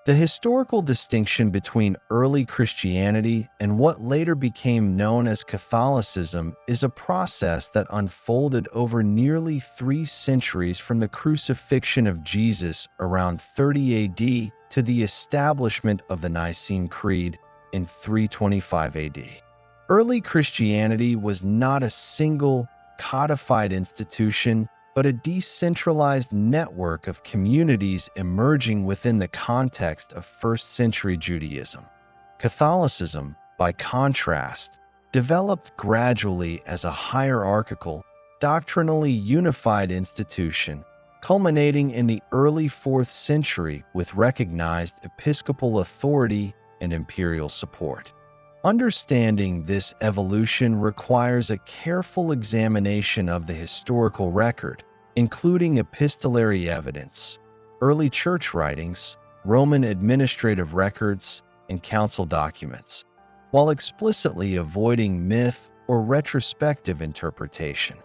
The historical distinction between early Christianity and what later became known as Catholicism is a process that unfolded over nearly 3 centuries, from the crucifixion of Jesus around 30 AD to the establishment of the Nicene Creed in 325 AD. Early Christianity was not a single, codified institution, but a decentralized network of communities emerging within the context of first-century Judaism. Catholicism, by contrast, developed gradually as a hierarchical, doctrinally unified institution, culminating in the early 4th century with recognized episcopal authority and imperial support. Understanding this evolution requires a careful examination of the historical record, including epistolary evidence, early church writings, Roman administrative records, and council documents, while explicitly avoiding myth or retrospective interpretation.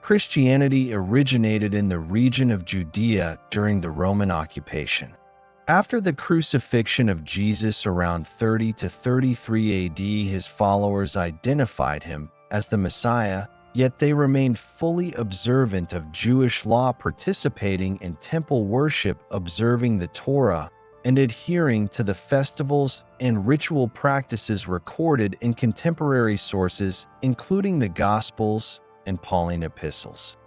Christianity originated in the region of Judea during the Roman occupation. After the crucifixion of Jesus around 30 to 33 AD, his followers identified him as the Messiah, yet they remained fully observant of Jewish law, participating in temple worship, observing the Torah, and adhering to the festivals and ritual practices recorded in contemporary sources, including the Gospels and Pauline epistles.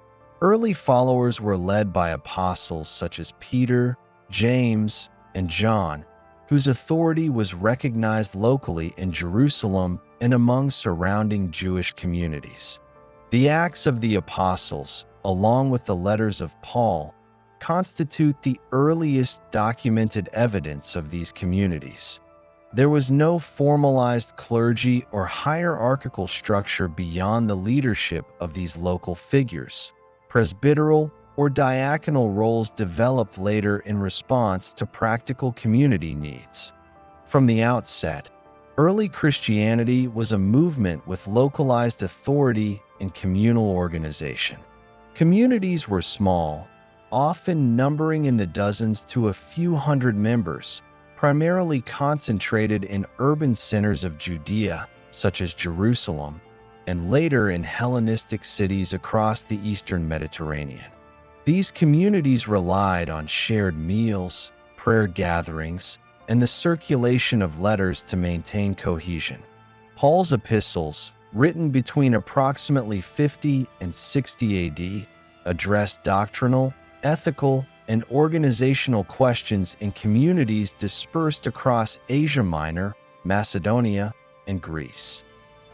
Early followers were led by apostles such as Peter, James, and John, whose authority was recognized locally in Jerusalem and among surrounding Jewish communities. The Acts of the Apostles, along with the letters of Paul, constitute the earliest documented evidence of these communities. There was no formalized clergy or hierarchical structure beyond the leadership of these local figures. Presbyteral or diaconal roles developed later in response to practical community needs. From the outset, early Christianity was a movement with localized authority and communal organization. Communities were small, often numbering in the dozens to a few hundred members, primarily concentrated in urban centers of Judea, such as Jerusalem, and later in Hellenistic cities across the eastern Mediterranean. These communities relied on shared meals, prayer gatherings, and the circulation of letters to maintain cohesion. Paul's epistles, written between approximately 50 and 60 AD, addressed doctrinal, ethical, and organizational questions in communities dispersed across Asia Minor, Macedonia, and Greece.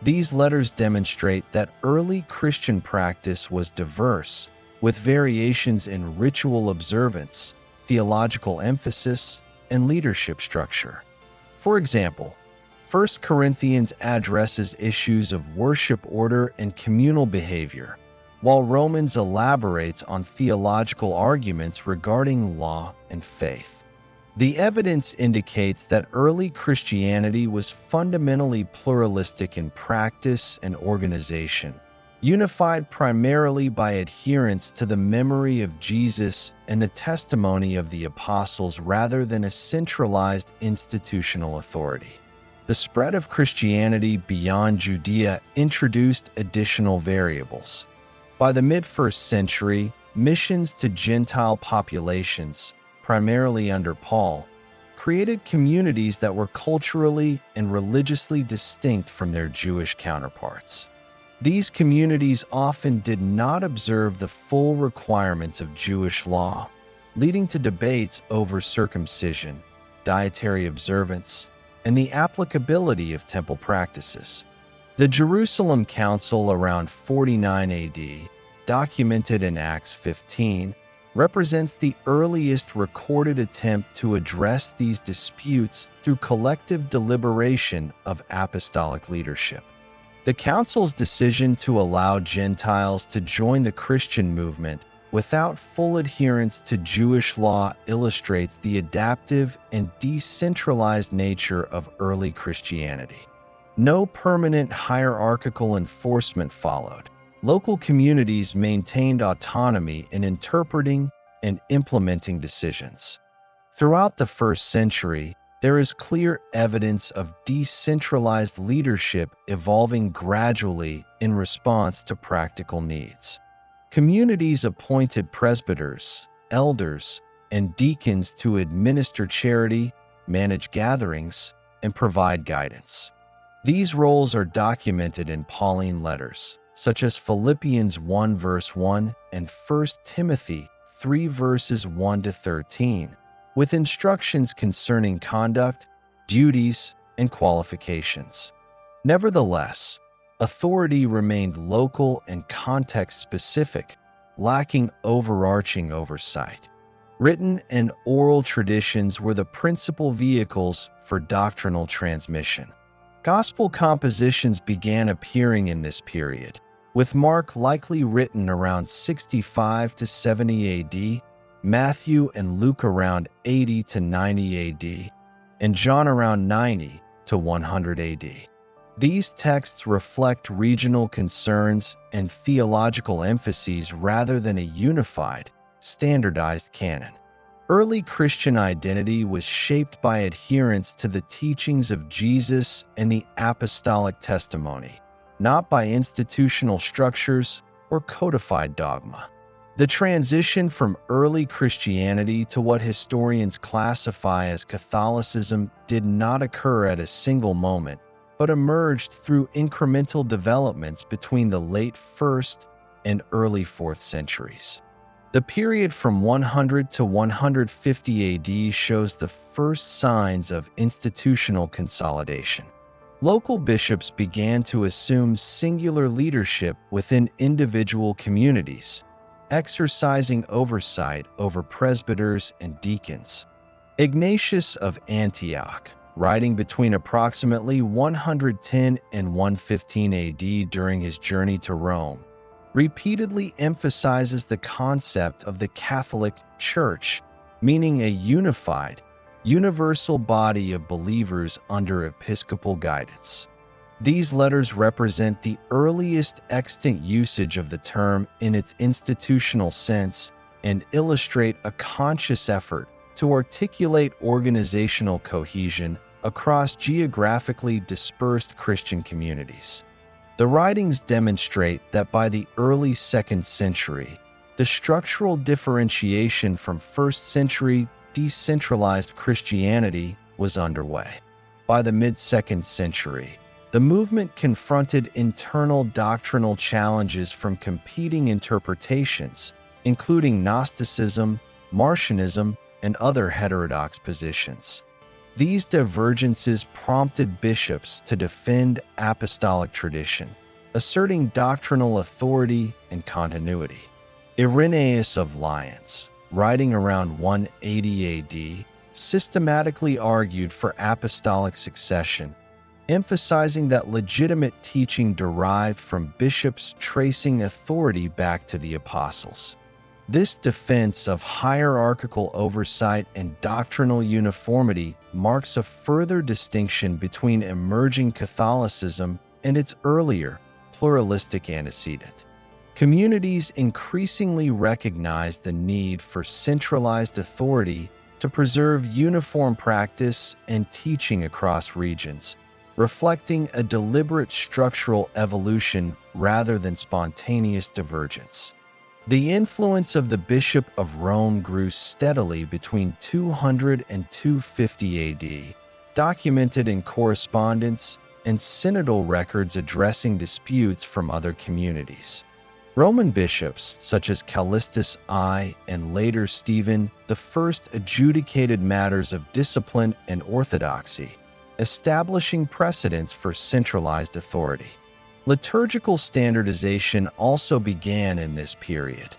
These letters demonstrate that early Christian practice was diverse, with variations in ritual observance, theological emphasis, and leadership structure. For example, 1 Corinthians addresses issues of worship order and communal behavior, while Romans elaborates on theological arguments regarding law and faith. The evidence indicates that early Christianity was fundamentally pluralistic in practice and organization, unified primarily by adherence to the memory of Jesus and the testimony of the apostles rather than a centralized institutional authority. The spread of Christianity beyond Judea introduced additional variables. By the mid-1st century, missions to Gentile populations, primarily under Paul, created communities that were culturally and religiously distinct from their Jewish counterparts. These communities often did not observe the full requirements of Jewish law, leading to debates over circumcision, dietary observance, and the applicability of temple practices. The Jerusalem Council around 49 AD, documented in Acts 15, represents the earliest recorded attempt to address these disputes through collective deliberation of apostolic leadership. The Council's decision to allow Gentiles to join the Christian movement without full adherence to Jewish law illustrates the adaptive and decentralized nature of early Christianity. No permanent hierarchical enforcement followed. Local communities maintained autonomy in interpreting and implementing decisions. Throughout the first century, there is clear evidence of decentralized leadership evolving gradually in response to practical needs. Communities appointed presbyters, elders, and deacons to administer charity, manage gatherings, and provide guidance. These roles are documented in Pauline letters, such as Philippians 1 verse 1 and 1 Timothy 3 verses 1 to 13, with instructions concerning conduct, duties, and qualifications. Nevertheless, authority remained local and context-specific, lacking overarching oversight. Written and oral traditions were the principal vehicles for doctrinal transmission. Gospel compositions began appearing in this period, with Mark likely written around 65 to 70 AD, Matthew and Luke around 80 to 90 AD, and John around 90 to 100 AD. These texts reflect regional concerns and theological emphases rather than a unified, standardized canon. Early Christian identity was shaped by adherence to the teachings of Jesus and the apostolic testimony, not by institutional structures or codified dogma. The transition from early Christianity to what historians classify as Catholicism did not occur at a single moment, but emerged through incremental developments between the late 1st and early 4th centuries. The period from 100 to 150 AD shows the first signs of institutional consolidation. Local bishops began to assume singular leadership within individual communities, exercising oversight over presbyters and deacons. Ignatius of Antioch, writing between approximately 110 and 115 AD during his journey to Rome, repeatedly emphasizes the concept of the Catholic Church, meaning a unified, universal body of believers under episcopal guidance. These letters represent the earliest extant usage of the term in its institutional sense and illustrate a conscious effort to articulate organizational cohesion across geographically dispersed Christian communities. The writings demonstrate that by the early 2nd century, the structural differentiation from 1st century decentralized Christianity was underway. By the mid-2nd century, the movement confronted internal doctrinal challenges from competing interpretations, including Gnosticism, Marcionism, and other heterodox positions. These divergences prompted bishops to defend apostolic tradition, asserting doctrinal authority and continuity. Irenaeus of Lyons, writing around 180 AD, systematically argued for apostolic succession, emphasizing that legitimate teaching derived from bishops tracing authority back to the apostles. This defense of hierarchical oversight and doctrinal uniformity marks a further distinction between emerging Catholicism and its earlier, pluralistic antecedent. Communities increasingly recognize the need for centralized authority to preserve uniform practice and teaching across regions, reflecting a deliberate structural evolution rather than spontaneous divergence. The influence of the Bishop of Rome grew steadily between 200 and 250 AD, documented in correspondence and synodal records addressing disputes from other communities. Roman bishops such as Callistus I and later Stephen I adjudicated matters of discipline and orthodoxy, establishing precedents for centralized authority. Liturgical standardization also began in this period,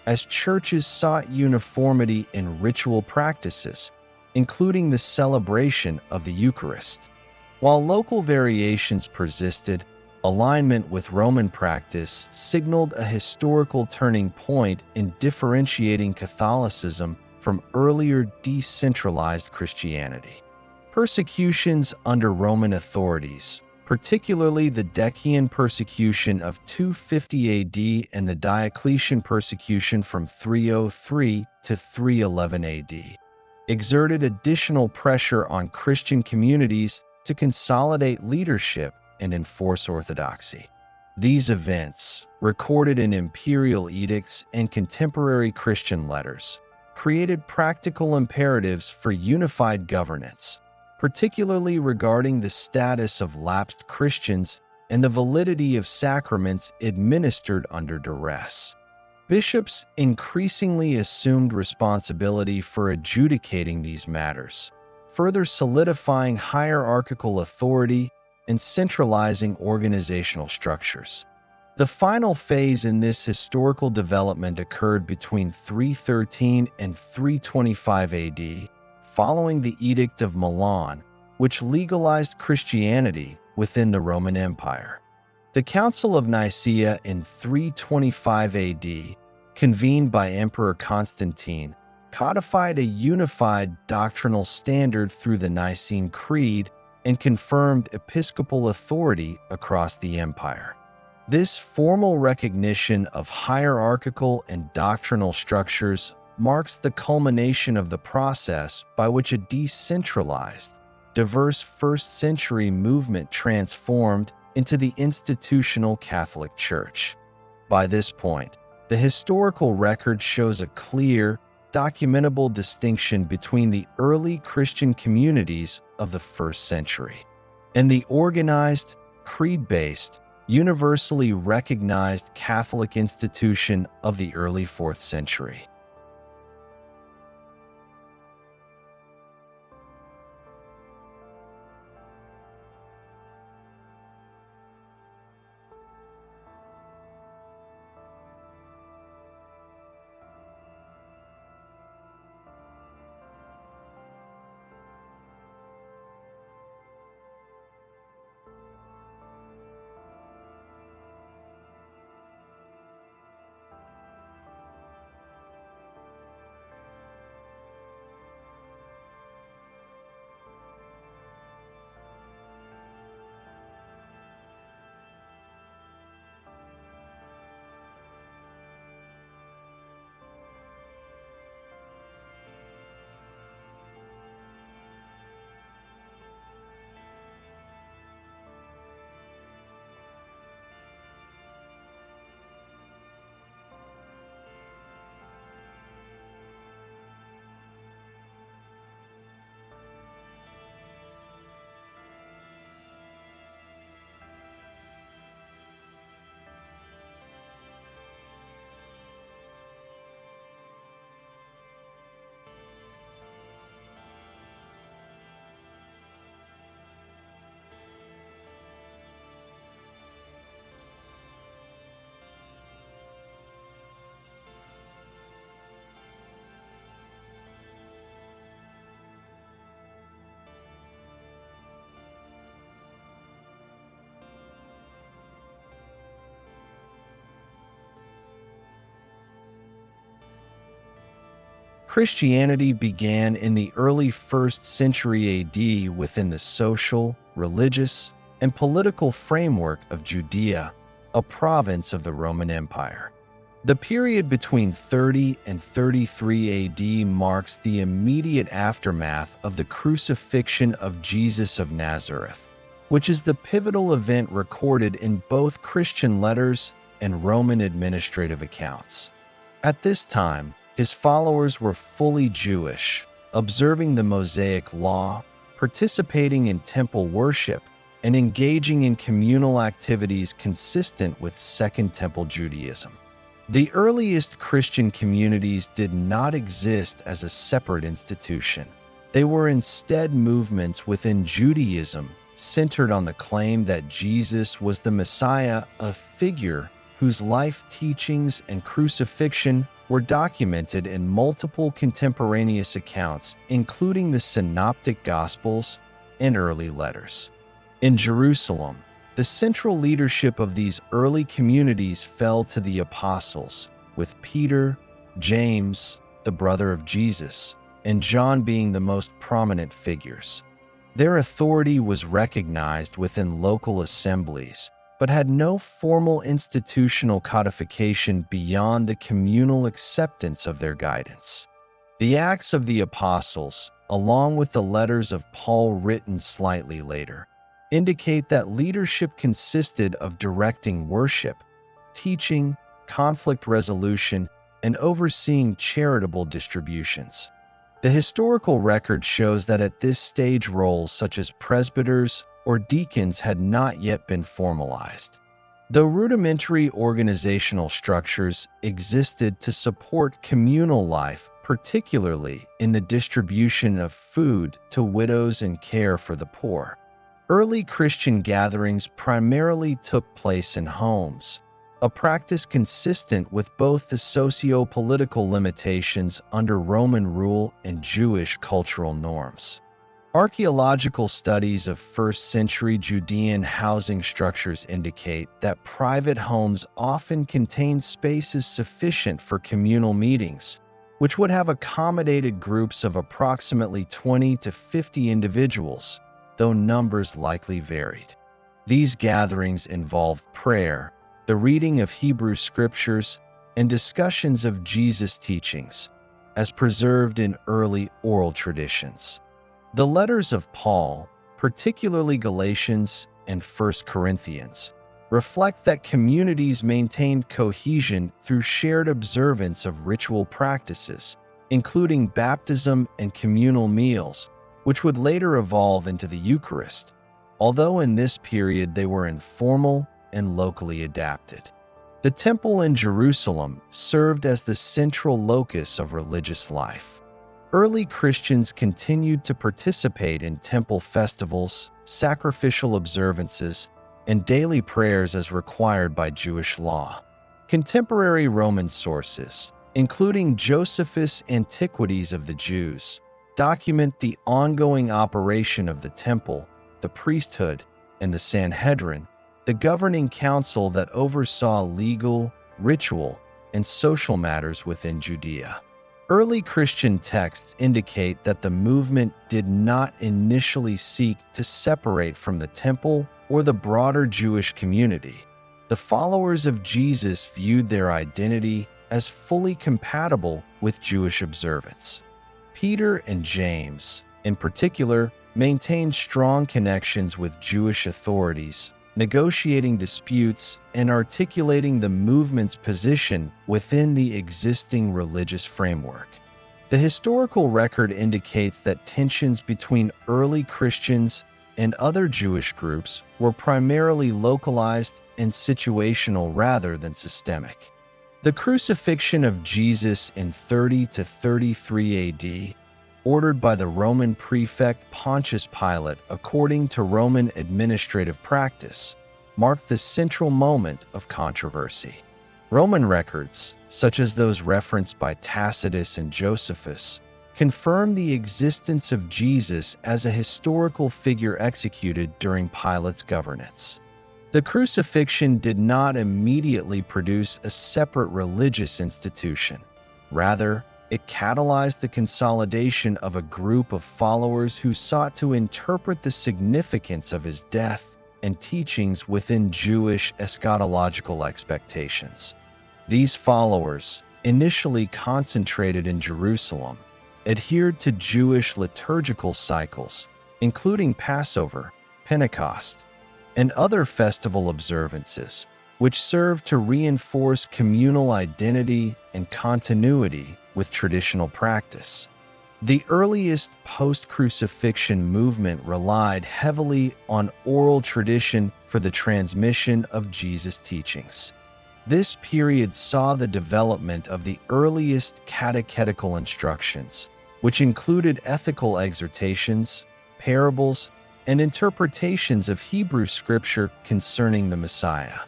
as churches sought uniformity in ritual practices, including the celebration of the Eucharist. While local variations persisted, alignment with Roman practice signaled a historical turning point in differentiating Catholicism from earlier decentralized Christianity. Persecutions under Roman authorities, particularly the Decian persecution of 250 AD and the Diocletian persecution from 303 to 311 AD, exerted additional pressure on Christian communities to consolidate leadership and enforce orthodoxy. These events, recorded in imperial edicts and contemporary Christian letters, created practical imperatives for unified governance, particularly regarding the status of lapsed Christians and the validity of sacraments administered under duress. Bishops increasingly assumed responsibility for adjudicating these matters, further solidifying hierarchical authority and centralizing organizational structures. The final phase in this historical development occurred between 313 and 325 AD, following the Edict of Milan, which legalized Christianity within the Roman Empire. The Council of Nicaea in 325 AD, convened by Emperor Constantine, codified a unified doctrinal standard through the Nicene Creed and confirmed episcopal authority across the empire. This formal recognition of hierarchical and doctrinal structures marks the culmination of the process by which a decentralized, diverse first-century movement transformed into the institutional Catholic Church. By this point, the historical record shows a clear, documentable distinction between the early Christian communities of the first century and the organized, creed-based, universally recognized Catholic institution of the early 4th century. Christianity began in the early 1st century AD within the social, religious, and political framework of Judea, a province of the Roman Empire. The period between 30 and 33 AD marks the immediate aftermath of the crucifixion of Jesus of Nazareth, which is the pivotal event recorded in both Christian letters and Roman administrative accounts. At this time, his followers were fully Jewish, observing the Mosaic Law, participating in temple worship, and engaging in communal activities consistent with Second Temple Judaism. The earliest Christian communities did not exist as a separate institution. They were instead movements within Judaism centered on the claim that Jesus was the Messiah, a figure whose life, teachings, and crucifixion were documented in multiple contemporaneous accounts, including the Synoptic Gospels and early letters. In Jerusalem, the central leadership of these early communities fell to the apostles, with Peter, James, the brother of Jesus, and John being the most prominent figures. Their authority was recognized within local assemblies, but had no formal institutional codification beyond the communal acceptance of their guidance. The Acts of the Apostles, along with the letters of Paul written slightly later, indicate that leadership consisted of directing worship, teaching, conflict resolution, and overseeing charitable distributions. The historical record shows that at this stage roles such as presbyters or deacons had not yet been formalized. Though rudimentary organizational structures existed to support communal life, particularly in the distribution of food to widows and care for the poor, early Christian gatherings primarily took place in homes, a practice consistent with both the socio-political limitations under Roman rule and Jewish cultural norms. Archaeological studies of first-century Judean housing structures indicate that private homes often contained spaces sufficient for communal meetings, which would have accommodated groups of approximately 20 to 50 individuals, though numbers likely varied. These gatherings involved prayer, the reading of Hebrew scriptures, and discussions of Jesus' teachings, as preserved in early oral traditions. The letters of Paul, particularly Galatians and 1 Corinthians, reflect that communities maintained cohesion through shared observance of ritual practices, including baptism and communal meals, which would later evolve into the Eucharist, although in this period they were informal and locally adapted. The temple in Jerusalem served as the central locus of religious life. Early Christians continued to participate in temple festivals, sacrificial observances, and daily prayers as required by Jewish law. Contemporary Roman sources, including Josephus' Antiquities of the Jews, document the ongoing operation of the temple, the priesthood, and the Sanhedrin, the governing council that oversaw legal, ritual, and social matters within Judea. Early Christian texts indicate that the movement did not initially seek to separate from the temple or the broader Jewish community. The followers of Jesus viewed their identity as fully compatible with Jewish observance. Peter and James, in particular, maintained strong connections with Jewish authorities, negotiating disputes and articulating the movement's position within the existing religious framework. The historical record indicates that tensions between early Christians and other Jewish groups were primarily localized and situational rather than systemic. The crucifixion of Jesus in 30 to 33 AD, ordered by the Roman prefect Pontius Pilate according to Roman administrative practice, marked the central moment of controversy. Roman records, such as those referenced by Tacitus and Josephus, confirm the existence of Jesus as a historical figure executed during Pilate's governance. The crucifixion did not immediately produce a separate religious institution. Rather, it catalyzed the consolidation of a group of followers who sought to interpret the significance of his death and teachings within Jewish eschatological expectations. These followers, initially concentrated in Jerusalem, adhered to Jewish liturgical cycles, including Passover, Pentecost, and other festival observances, which served to reinforce communal identity and continuity with traditional practice. The earliest post-crucifixion movement relied heavily on oral tradition for the transmission of Jesus' teachings. This period saw the development of the earliest catechetical instructions, which included ethical exhortations, parables, and interpretations of Hebrew scripture concerning the Messiah.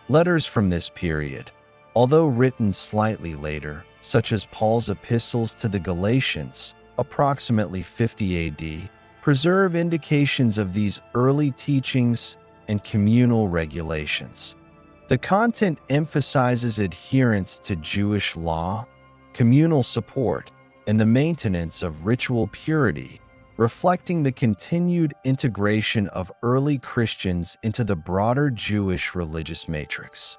Letters from this period, although written slightly later, such as Paul's epistles to the Galatians, approximately 50 AD, preserve indications of these early teachings and communal regulations. The content emphasizes adherence to Jewish law, communal support, and the maintenance of ritual purity, reflecting the continued integration of early Christians into the broader Jewish religious matrix.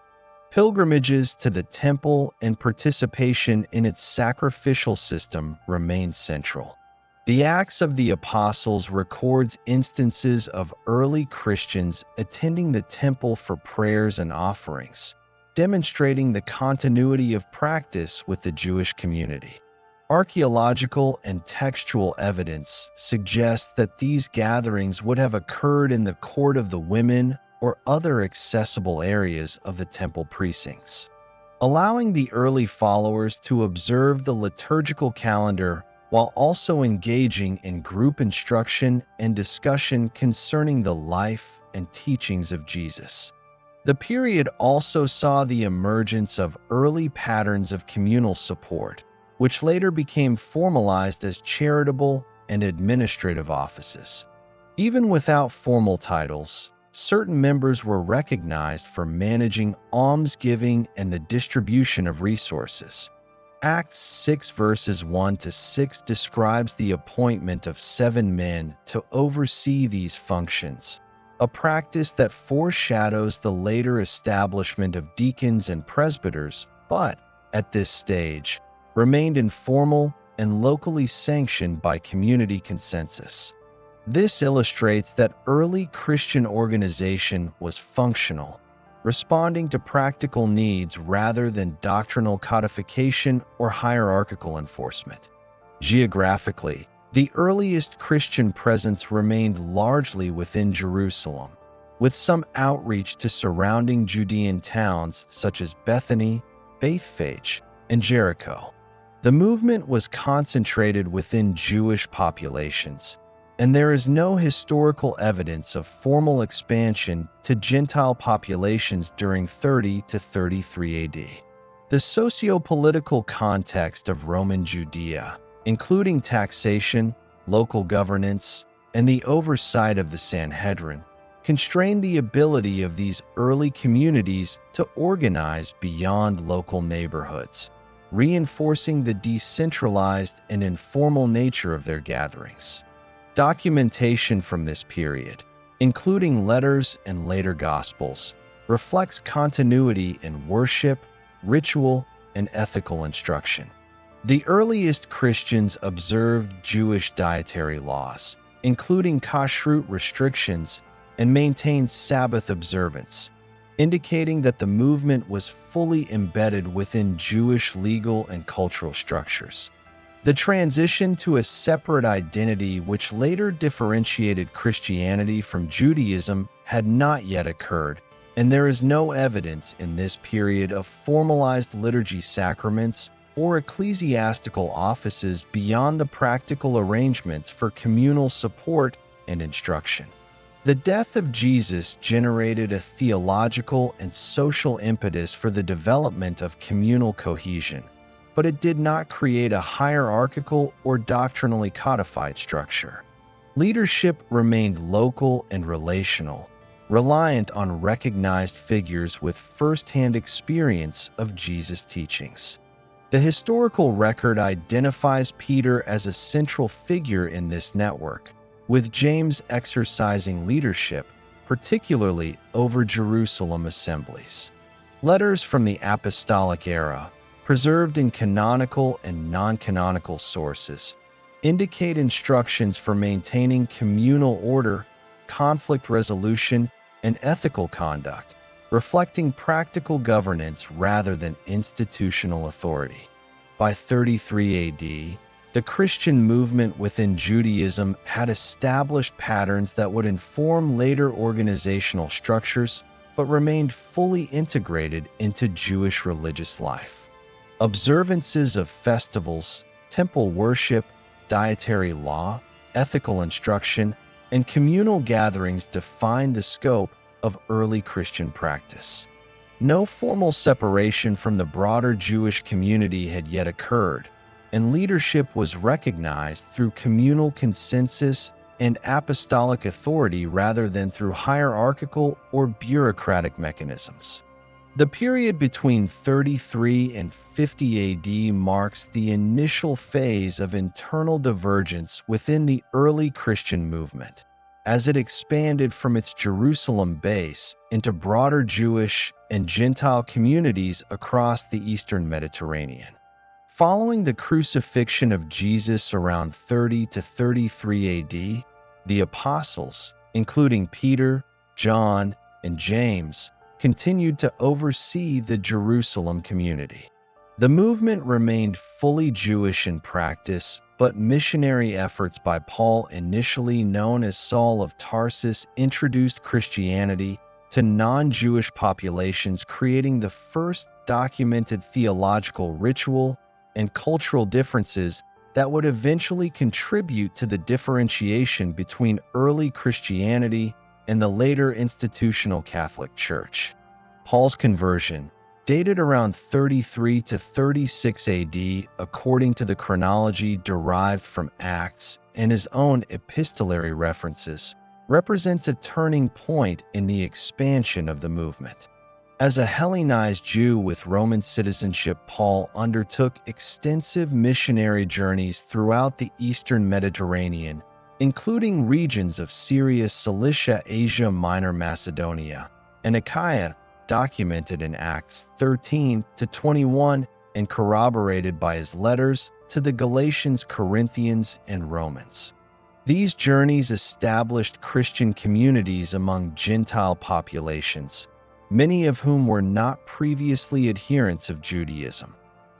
Pilgrimages to the temple and participation in its sacrificial system remained central. The Acts of the Apostles records instances of early Christians attending the temple for prayers and offerings, demonstrating the continuity of practice with the Jewish community. Archaeological and textual evidence suggests that these gatherings would have occurred in the court of the women or other accessible areas of the temple precincts, allowing the early followers to observe the liturgical calendar while also engaging in group instruction and discussion concerning the life and teachings of Jesus. The period also saw the emergence of early patterns of communal support, which later became formalized as charitable and administrative offices. Even without formal titles, certain members were recognized for managing almsgiving and the distribution of resources. Acts 6 verses 1 to 6 describes the appointment of 7 men to oversee these functions, a practice that foreshadows the later establishment of deacons and presbyters, but, at this stage, remained informal and locally sanctioned by community consensus. This illustrates that early Christian organization was functional, responding to practical needs rather than doctrinal codification or hierarchical enforcement. Geographically, the earliest Christian presence remained largely within Jerusalem, with some outreach to surrounding Judean towns such as Bethany, Bethphage, and Jericho. The movement was concentrated within Jewish populations, and there is no historical evidence of formal expansion to Gentile populations during 30 to 33 AD. The socio-political context of Roman Judea, including taxation, local governance, and the oversight of the Sanhedrin, constrained the ability of these early communities to organize beyond local neighborhoods, reinforcing the decentralized and informal nature of their gatherings. Documentation from this period, including letters and later Gospels, reflects continuity in worship, ritual, and ethical instruction. The earliest Christians observed Jewish dietary laws, including kashrut restrictions, and maintained Sabbath observance, indicating that the movement was fully embedded within Jewish legal and cultural structures. The transition to a separate identity which later differentiated Christianity from Judaism had not yet occurred, and there is no evidence in this period of formalized liturgy sacraments or ecclesiastical offices beyond the practical arrangements for communal support and instruction. The death of Jesus generated a theological and social impetus for the development of communal cohesion, but it did not create a hierarchical or doctrinally codified structure. Leadership remained local and relational, reliant on recognized figures with first-hand experience of Jesus' teachings. The historical record identifies Peter as a central figure in this network, with James exercising leadership, particularly over Jerusalem assemblies. Letters from the apostolic era, preserved in canonical and non-canonical sources, indicate instructions for maintaining communal order, conflict resolution, and ethical conduct, reflecting practical governance rather than institutional authority. By 33 AD, the Christian movement within Judaism had established patterns that would inform later organizational structures, but remained fully integrated into Jewish religious life. Observances of festivals, temple worship, dietary law, ethical instruction, and communal gatherings defined the scope of early Christian practice. No formal separation from the broader Jewish community had yet occurred, and leadership was recognized through communal consensus and apostolic authority rather than through hierarchical or bureaucratic mechanisms. The period between 33 and 50 AD marks the initial phase of internal divergence within the early Christian movement. as it expanded from its Jerusalem base into broader Jewish and Gentile communities across the Eastern Mediterranean. Following the crucifixion of Jesus around 30 to 33 AD, the apostles, including Peter, John, and James, continued to oversee the Jerusalem community. The movement remained fully Jewish in practice, but missionary efforts by Paul, initially known as Saul of Tarsus, introduced Christianity to non-Jewish populations, creating the first documented theological, ritual, and cultural differences that would eventually contribute to the differentiation between early Christianity and the later institutional Catholic Church. Paul's conversion, dated around 33 to 36 AD according to the chronology derived from Acts and his own epistolary references, represents a turning point in the expansion of the movement. As a Hellenized Jew with Roman citizenship, Paul undertook extensive missionary journeys throughout the Eastern Mediterranean, including regions of Syria, Cilicia, Asia Minor, Macedonia, and Achaia, documented in Acts 13 to 21 and corroborated by his letters to the Galatians, Corinthians, and Romans. These journeys established Christian communities among Gentile populations, many of whom were not previously adherents of Judaism.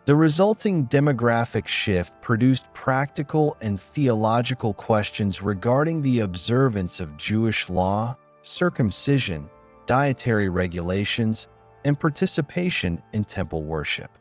The resulting demographic shift produced practical and theological questions regarding the observance of Jewish law, circumcision, dietary regulations, and participation in temple worship.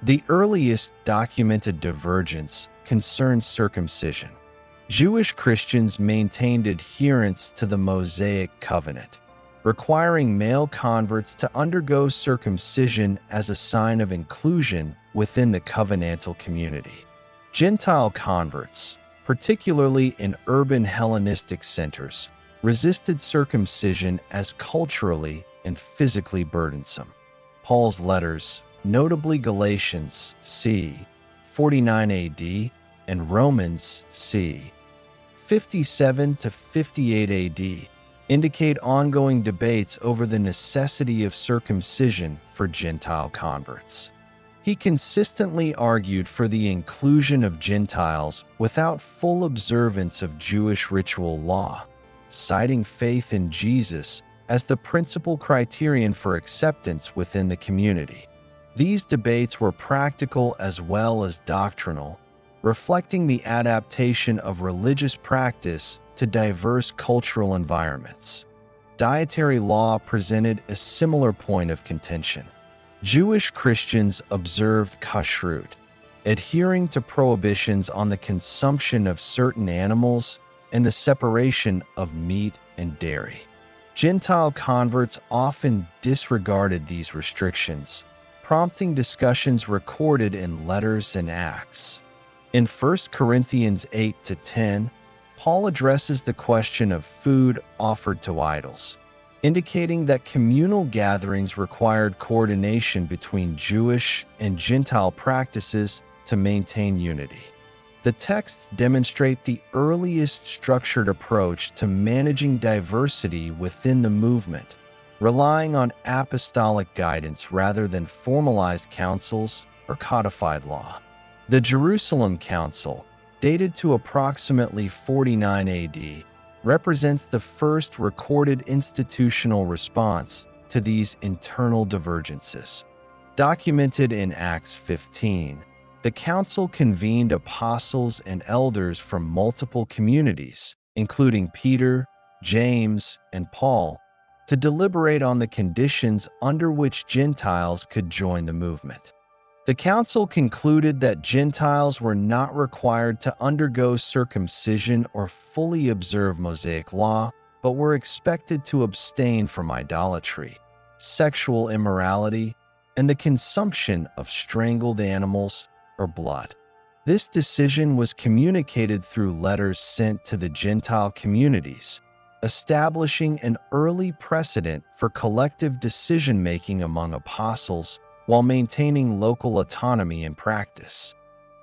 The earliest documented divergence concerned circumcision. Jewish Christians maintained adherence to the Mosaic covenant, requiring male converts to undergo circumcision as a sign of inclusion within the covenantal community. Gentile converts, particularly in urban Hellenistic centers, resisted circumcision as culturally and physically burdensome. Paul's letters, notably Galatians c. 49 AD and Romans c. 57 to 58 AD, indicate ongoing debates over the necessity of circumcision for Gentile converts. He consistently argued for the inclusion of Gentiles without full observance of Jewish ritual law, citing faith in Jesus as the principal criterion for acceptance within the community. These debates were practical as well as doctrinal, reflecting the adaptation of religious practice to diverse cultural environments. Dietary law presented a similar point of contention. Jewish Christians observed kashrut, adhering to prohibitions on the consumption of certain animals and the separation of meat and dairy. Gentile converts often disregarded these restrictions, prompting discussions recorded in letters and Acts. In 1 Corinthians 8 to 10, Paul addresses the question of food offered to idols, indicating that communal gatherings required coordination between Jewish and Gentile practices to maintain unity. The texts demonstrate the earliest structured approach to managing diversity within the movement, relying on apostolic guidance rather than formalized councils or codified law. The Jerusalem Council, dated to approximately 49 AD, represents the first recorded institutional response to these internal divergences. Documented in Acts 15, the council convened apostles and elders from multiple communities, including Peter, James, and Paul, to deliberate on the conditions under which Gentiles could join the movement. The council concluded that Gentiles were not required to undergo circumcision or fully observe Mosaic law, but were expected to abstain from idolatry, sexual immorality, and the consumption of strangled animals or blood. This decision was communicated through letters sent to the Gentile communities, establishing an early precedent for collective decision-making among apostles while maintaining local autonomy in practice.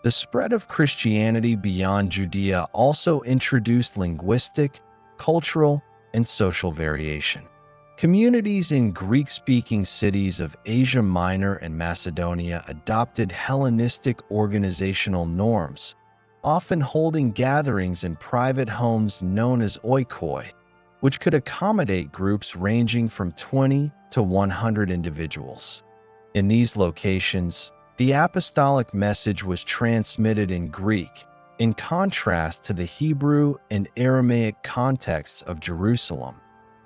The spread of Christianity beyond Judea also introduced linguistic, cultural, and social variation. Communities in Greek-speaking cities of Asia Minor and Macedonia adopted Hellenistic organizational norms, often holding gatherings in private homes known as oikoi, which could accommodate groups ranging from 20 to 100 individuals. In these locations, the apostolic message was transmitted in Greek, in contrast to the Hebrew and Aramaic contexts of Jerusalem,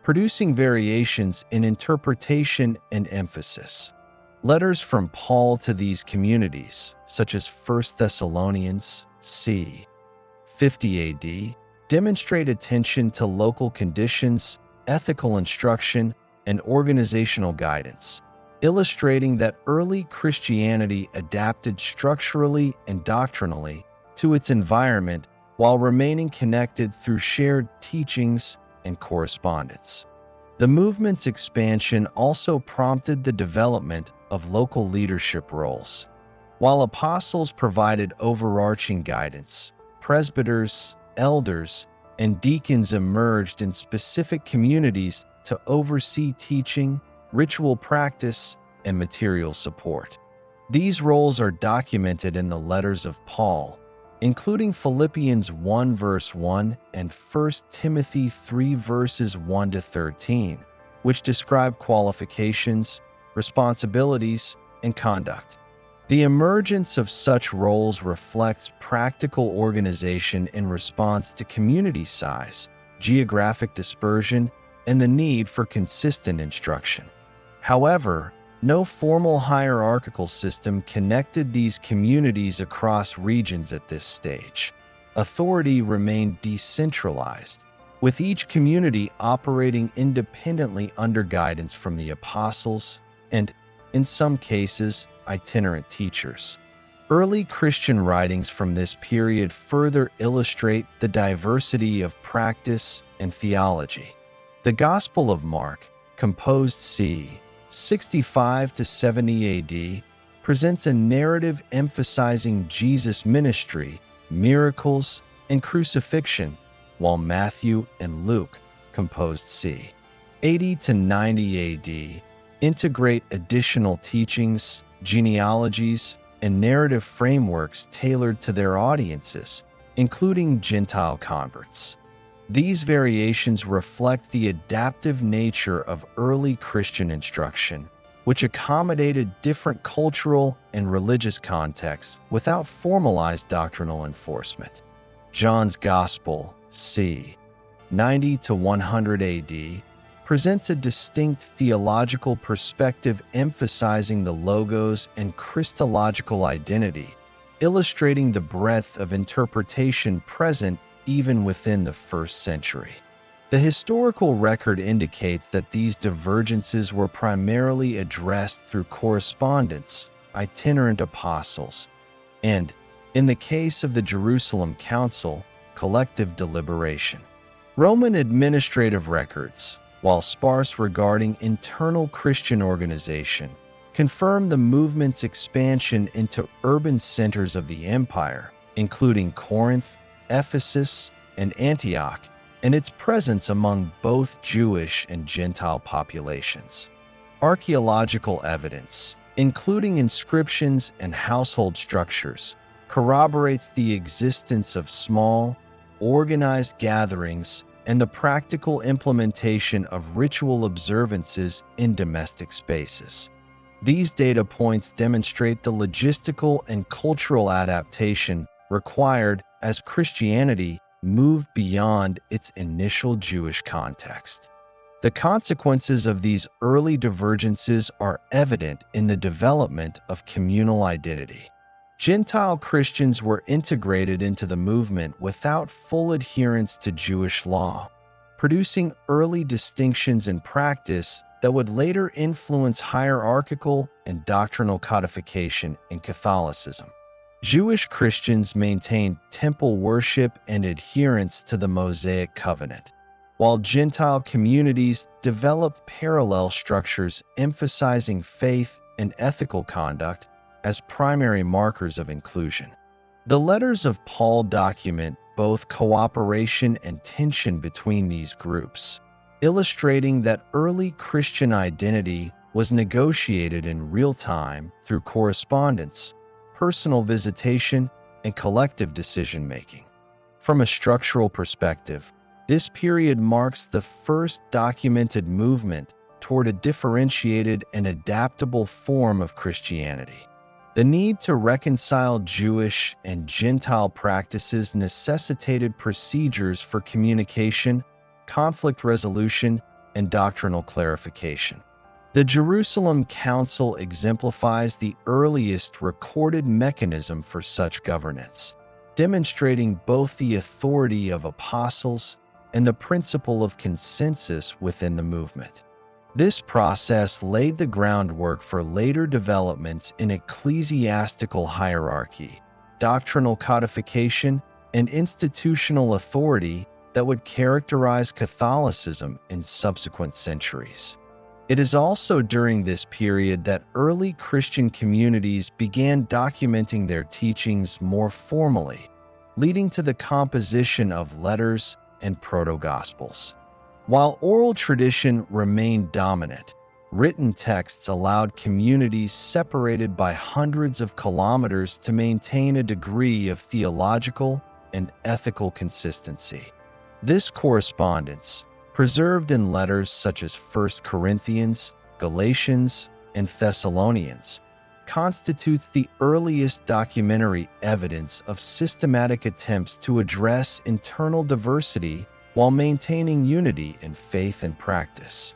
producing variations in interpretation and emphasis. Letters from Paul to these communities, such as 1 Thessalonians c. 50 AD, demonstrate attention to local conditions, ethical instruction, and organizational guidance, illustrating that early Christianity adapted structurally and doctrinally to its environment while remaining connected through shared teachings and correspondence. The movement's expansion also prompted the development of local leadership roles. While apostles provided overarching guidance, presbyters, elders, and deacons emerged in specific communities to oversee teaching, ritual practice, and material support. These roles are documented in the letters of Paul, including Philippians 1 verse 1 and 1 Timothy 3 verses 1 to 13, which describe qualifications, responsibilities, and conduct. The emergence of such roles reflects practical organization in response to community size, geographic dispersion, and the need for consistent instruction. However, no formal hierarchical system connected these communities across regions at this stage. Authority remained decentralized, with each community operating independently under guidance from the apostles and, in some cases, itinerant teachers. Early Christian writings from this period further illustrate the diversity of practice and theology. The Gospel of Mark, composed c. 65 to 70 AD, presents a narrative emphasizing Jesus' ministry, miracles, and crucifixion, while Matthew and Luke, composed c. 80 to 90 AD, integrate additional teachings, genealogies, and narrative frameworks tailored to their audiences, including Gentile converts. These variations reflect the adaptive nature of early Christian instruction, which accommodated different cultural and religious contexts without formalized doctrinal enforcement. John's Gospel, c. 90 to 100 AD, presents a distinct theological perspective emphasizing the logos and Christological identity, illustrating the breadth of interpretation present even within the first century. The historical record indicates that these divergences were primarily addressed through correspondence, itinerant apostles, and, in the case of the Jerusalem Council, collective deliberation. Roman administrative records, while sparse regarding internal Christian organization, confirm the movement's expansion into urban centers of the empire, including Corinth, Ephesus, and Antioch, and its presence among both Jewish and Gentile populations. Archaeological evidence, including inscriptions and household structures, corroborates the existence of small, organized gatherings and the practical implementation of ritual observances in domestic spaces. These data points demonstrate the logistical and cultural adaptation required as Christianity moved beyond its initial Jewish context. The consequences of these early divergences are evident in the development of communal identity. Gentile Christians were integrated into the movement without full adherence to Jewish law, producing early distinctions in practice that would later influence hierarchical and doctrinal codification in Catholicism. Jewish Christians maintained temple worship and adherence to the Mosaic covenant, while Gentile communities developed parallel structures emphasizing faith and ethical conduct as primary markers of inclusion. The letters of Paul document both cooperation and tension between these groups, illustrating that early Christian identity was negotiated in real time through correspondence, personal visitation, and collective decision-making. From a structural perspective, this period marks the first documented movement toward a differentiated and adaptable form of Christianity. The need to reconcile Jewish and Gentile practices necessitated procedures for communication, conflict resolution, and doctrinal clarification. The Jerusalem Council exemplifies the earliest recorded mechanism for such governance, demonstrating both the authority of apostles and the principle of consensus within the movement. This process laid the groundwork for later developments in ecclesiastical hierarchy, doctrinal codification, and institutional authority that would characterize Catholicism in subsequent centuries. It is also during this period that early Christian communities began documenting their teachings more formally, leading to the composition of letters and proto-gospels. While oral tradition remained dominant, written texts allowed communities separated by hundreds of kilometers to maintain a degree of theological and ethical consistency. This correspondence, preserved in letters such as 1 Corinthians, Galatians, and Thessalonians, constitutes the earliest documentary evidence of systematic attempts to address internal diversity while maintaining unity in faith and practice.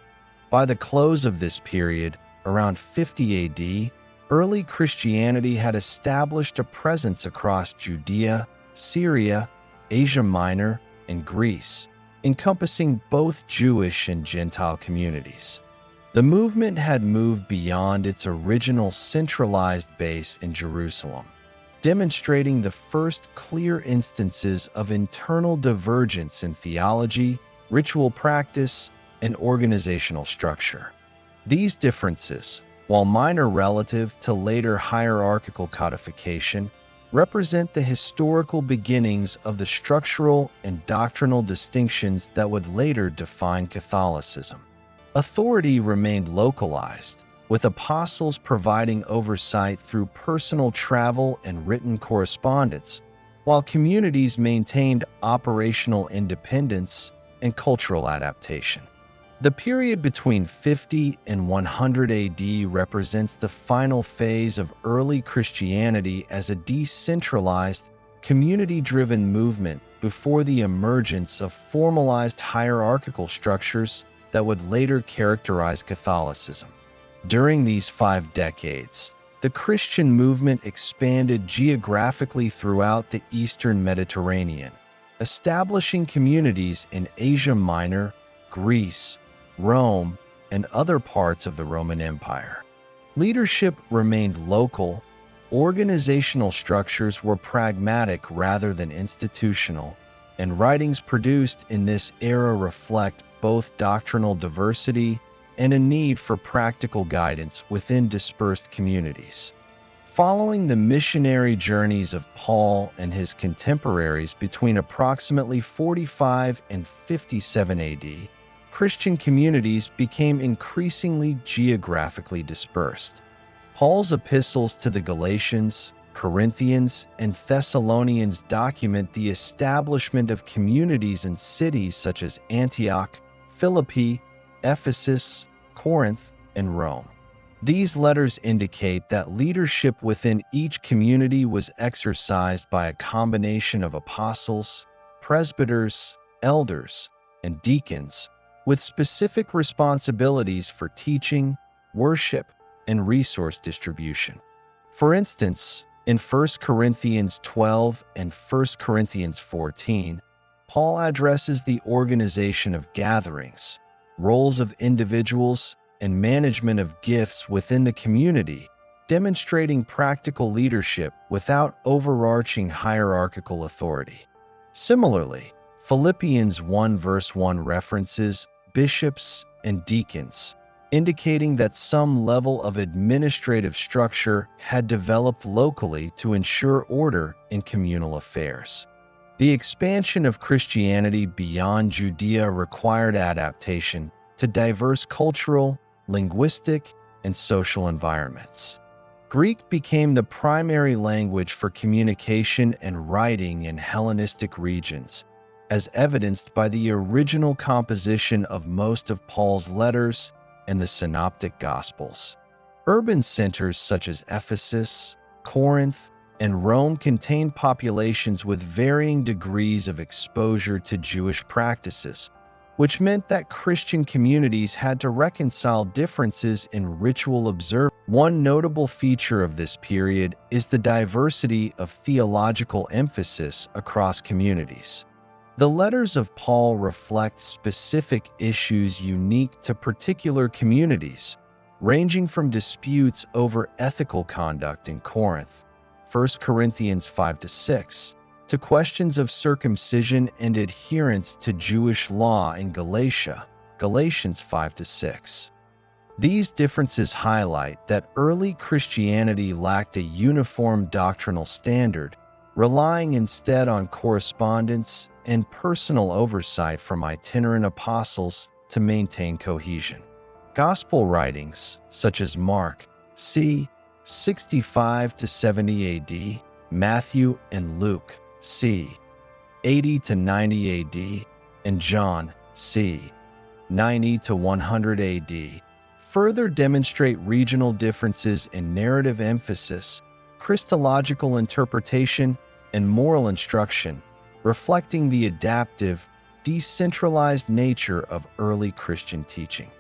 By the close of this period, around 50 AD, early Christianity had established a presence across Judea, Syria, Asia Minor, and Greece, encompassing both Jewish and Gentile communities. The movement had moved beyond its original centralized base in Jerusalem, demonstrating the first clear instances of internal divergence in theology, ritual practice, and organizational structure. These differences, while minor relative to later hierarchical codification, represent the historical beginnings of the structural and doctrinal distinctions that would later define Catholicism. Authority remained localized, with apostles providing oversight through personal travel and written correspondence, while communities maintained operational independence and cultural adaptation. The period between 50 and 100 AD represents the final phase of early Christianity as a decentralized, community-driven movement before the emergence of formalized hierarchical structures that would later characterize Catholicism. During these 5 decades, the Christian movement expanded geographically throughout the Eastern Mediterranean, establishing communities in Asia Minor, Greece, Rome, and other parts of the Roman Empire. Leadership remained local, organizational structures were pragmatic rather than institutional, and writings produced in this era reflect both doctrinal diversity and a need for practical guidance within dispersed communities. Following the missionary journeys of Paul and his contemporaries between approximately 45 and 57 AD, Christian communities became increasingly geographically dispersed. Paul's epistles to the Galatians, Corinthians, and Thessalonians document the establishment of communities in cities such as Antioch, Philippi, Ephesus, Corinth, and Rome. These letters indicate that leadership within each community was exercised by a combination of apostles, presbyters, elders, and deacons, with specific responsibilities for teaching, worship, and resource distribution. For instance, in 1 Corinthians 12 and 1 Corinthians 14, Paul addresses the organization of gatherings, roles of individuals, and management of gifts within the community, demonstrating practical leadership without overarching hierarchical authority. Similarly, Philippians 1 verse 1 references bishops and deacons, indicating that some level of administrative structure had developed locally to ensure order in communal affairs. The expansion of Christianity beyond Judea required adaptation to diverse cultural, linguistic, and social environments. Greek became the primary language for communication and writing in Hellenistic regions, as evidenced by the original composition of most of Paul's letters and the Synoptic Gospels. Urban centers such as Ephesus, Corinth, and Rome contained populations with varying degrees of exposure to Jewish practices, which meant that Christian communities had to reconcile differences in ritual observance. One notable feature of this period is the diversity of theological emphasis across communities. The letters of Paul reflect specific issues unique to particular communities, ranging from disputes over ethical conduct in Corinth, 1 Corinthians 5-6, to questions of circumcision and adherence to Jewish law in Galatia, Galatians 5-6. These differences highlight that early Christianity lacked a uniform doctrinal standard, relying instead on correspondence and personal oversight from itinerant apostles to maintain cohesion. Gospel writings, such as Mark, c. 65-70 AD, Matthew and Luke, c. 80-90 AD, and John, c. 90-100 AD, further demonstrate regional differences in narrative emphasis, Christological interpretation, and moral instruction, reflecting the adaptive, decentralized nature of early Christian teaching.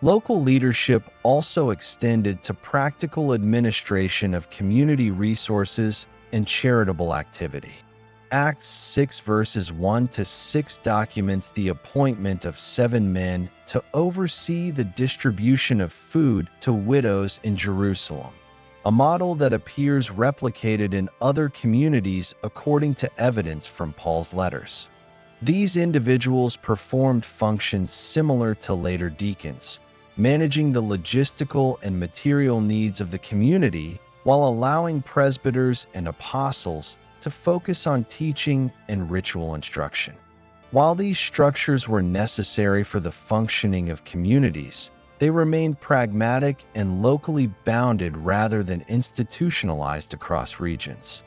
Local leadership also extended to practical administration of community resources and charitable activity. Acts 6 verses 1-6 documents the appointment of 7 men to oversee the distribution of food to widows in Jerusalem, a model that appears replicated in other communities according to evidence from Paul's letters. These individuals performed functions similar to later deacons, managing the logistical and material needs of the community while allowing presbyters and apostles to focus on teaching and ritual instruction. While these structures were necessary for the functioning of communities, they remained pragmatic and locally bounded rather than institutionalized across regions.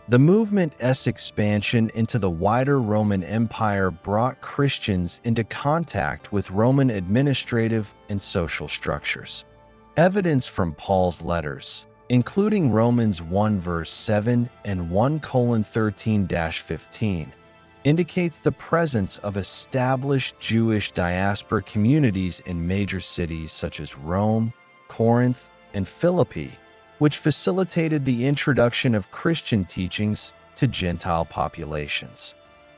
The movement's expansion into the wider Roman Empire brought Christians into contact with Roman administrative and social structures. Evidence from Paul's letters, including Romans 1 verse 7 and 1:13-15, indicates the presence of established Jewish diaspora communities in major cities such as Rome, Corinth, and Philippi, which facilitated the introduction of Christian teachings to Gentile populations.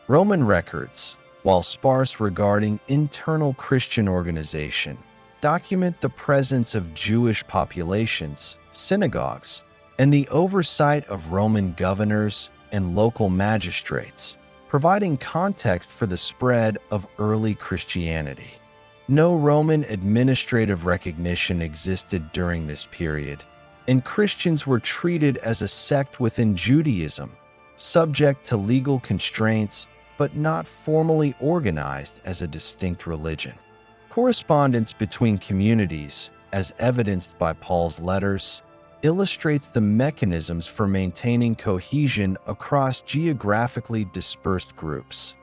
Roman records, while sparse regarding internal Christian organization, document the presence of Jewish populations, synagogues, and the oversight of Roman governors and local magistrates, providing context for the spread of early Christianity. No Roman administrative recognition existed during this period, and Christians were treated as a sect within Judaism, subject to legal constraints but not formally organized as a distinct religion. Correspondence between communities, as evidenced by Paul's letters, illustrates the mechanisms for maintaining cohesion across geographically dispersed groups.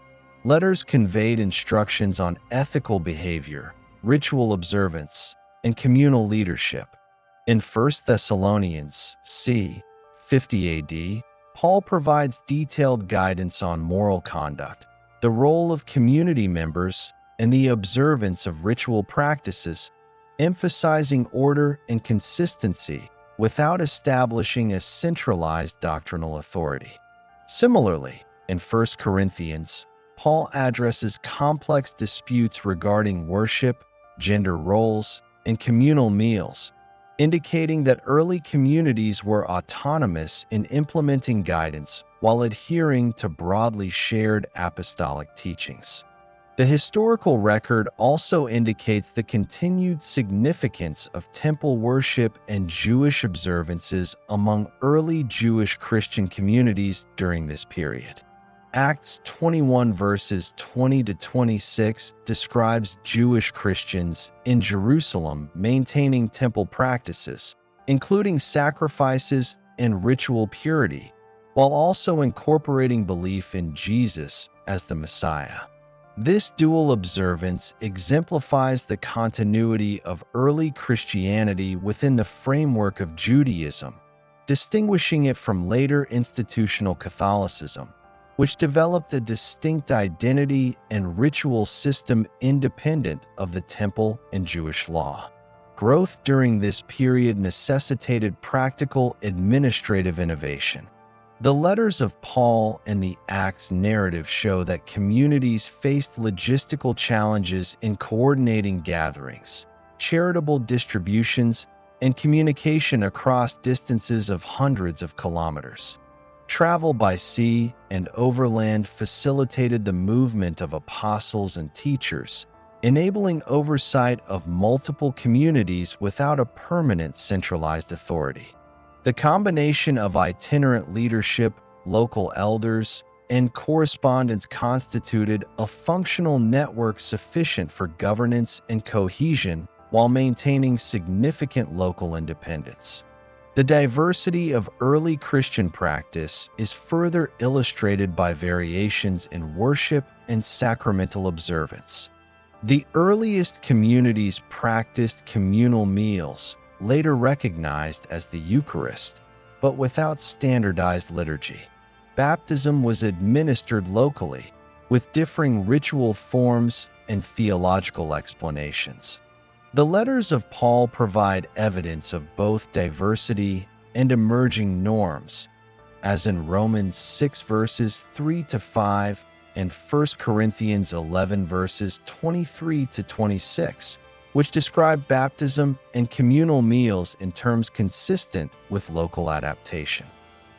Letters conveyed instructions on ethical behavior, ritual observance, and communal leadership. In 1 Thessalonians, c. 50 AD, Paul provides detailed guidance on moral conduct, the role of community members, and the observance of ritual practices, emphasizing order and consistency without establishing a centralized doctrinal authority. Similarly, in 1 Corinthians, Paul addresses complex disputes regarding worship, gender roles, and communal meals, indicating that early communities were autonomous in implementing guidance while adhering to broadly shared apostolic teachings. The historical record also indicates the continued significance of temple worship and Jewish observances among early Jewish Christian communities during this period. Acts 21 verses 20 to 26 describes Jewish Christians in Jerusalem maintaining temple practices, including sacrifices and ritual purity, while also incorporating belief in Jesus as the Messiah. This dual observance exemplifies the continuity of early Christianity within the framework of Judaism, distinguishing it from later institutional Catholicism, which developed a distinct identity and ritual system independent of the temple and Jewish law. Growth during this period necessitated practical administrative innovation. The letters of Paul and the Acts narrative show that communities faced logistical challenges in coordinating gatherings, charitable distributions, and communication across distances of hundreds of kilometers. Travel by sea and overland facilitated the movement of apostles and teachers, enabling oversight of multiple communities without a permanent centralized authority. The combination of itinerant leadership, local elders, and correspondence constituted a functional network sufficient for governance and cohesion while maintaining significant local independence. The diversity of early Christian practice is further illustrated by variations in worship and sacramental observance. The earliest communities practiced communal meals, later recognized as the Eucharist, but without standardized liturgy. Baptism was administered locally, with differing ritual forms and theological explanations. The letters of Paul provide evidence of both diversity and emerging norms, as in Romans 6 verses 3 to 5 and 1 Corinthians 11 verses 23 to 26, which describe baptism and communal meals in terms consistent with local adaptation.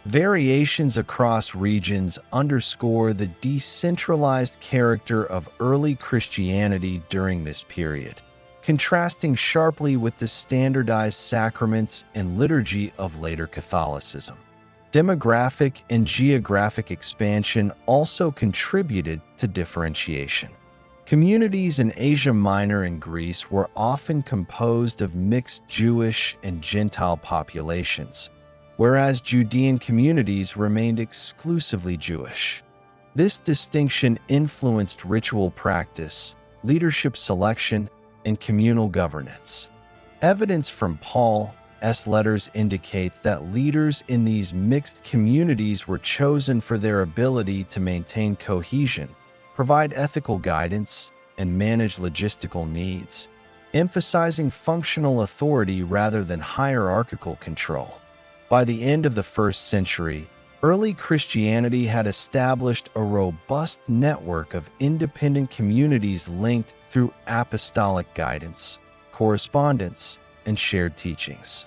Variations across regions underscore the decentralized character of early Christianity during this period, contrasting sharply with the standardized sacraments and liturgy of later Catholicism. Demographic and geographic expansion also contributed to differentiation. Communities in Asia Minor and Greece were often composed of mixed Jewish and Gentile populations, whereas Judean communities remained exclusively Jewish. This distinction influenced ritual practice, leadership selection, and communal governance. Evidence from Paul's letters indicates that leaders in these mixed communities were chosen for their ability to maintain cohesion, provide ethical guidance, and manage logistical needs, emphasizing functional authority rather than hierarchical control. By the end of the 1st century, early Christianity had established a robust network of independent communities linked through apostolic guidance, correspondence, and shared teachings.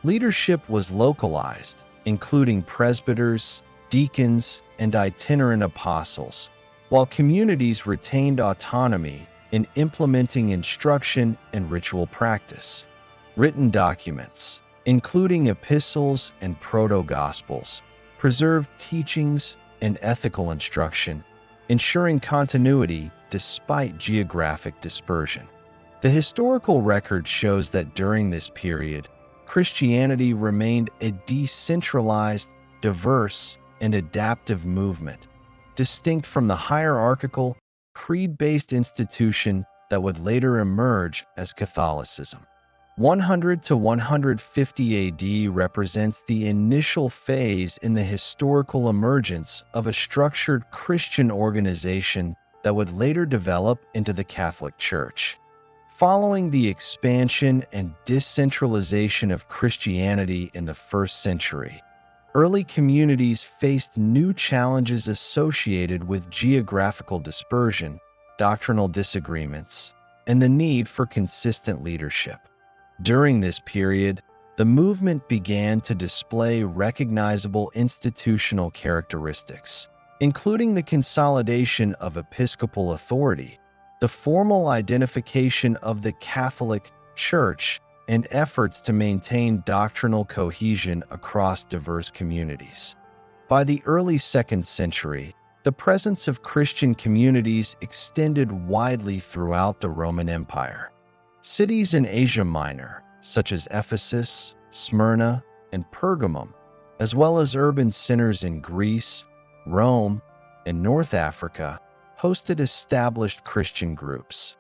Leadership was localized, including presbyters, deacons, and itinerant apostles, while communities retained autonomy in implementing instruction and ritual practice. Written documents, including epistles and proto-gospels, preserved teachings and ethical instruction, ensuring continuity despite geographic dispersion. The historical record shows that during this period, Christianity remained a decentralized, diverse, and adaptive movement, distinct from the hierarchical, creed-based institution that would later emerge as Catholicism. 100 to 150 AD represents the initial phase in the historical emergence of a structured Christian organization that would later develop into the Catholic Church. Following the expansion and decentralization of Christianity in the 1st century, early communities faced new challenges associated with geographical dispersion, doctrinal disagreements, and the need for consistent leadership. During this period, the movement began to display recognizable institutional characteristics, including the consolidation of episcopal authority, the formal identification of the Catholic Church, and efforts to maintain doctrinal cohesion across diverse communities. By the early 2nd century, the presence of Christian communities extended widely throughout the Roman Empire. Cities in Asia Minor, such as Ephesus, Smyrna, and Pergamum, as well as urban centers in Greece, Rome, and North Africa, hosted established Christian groups.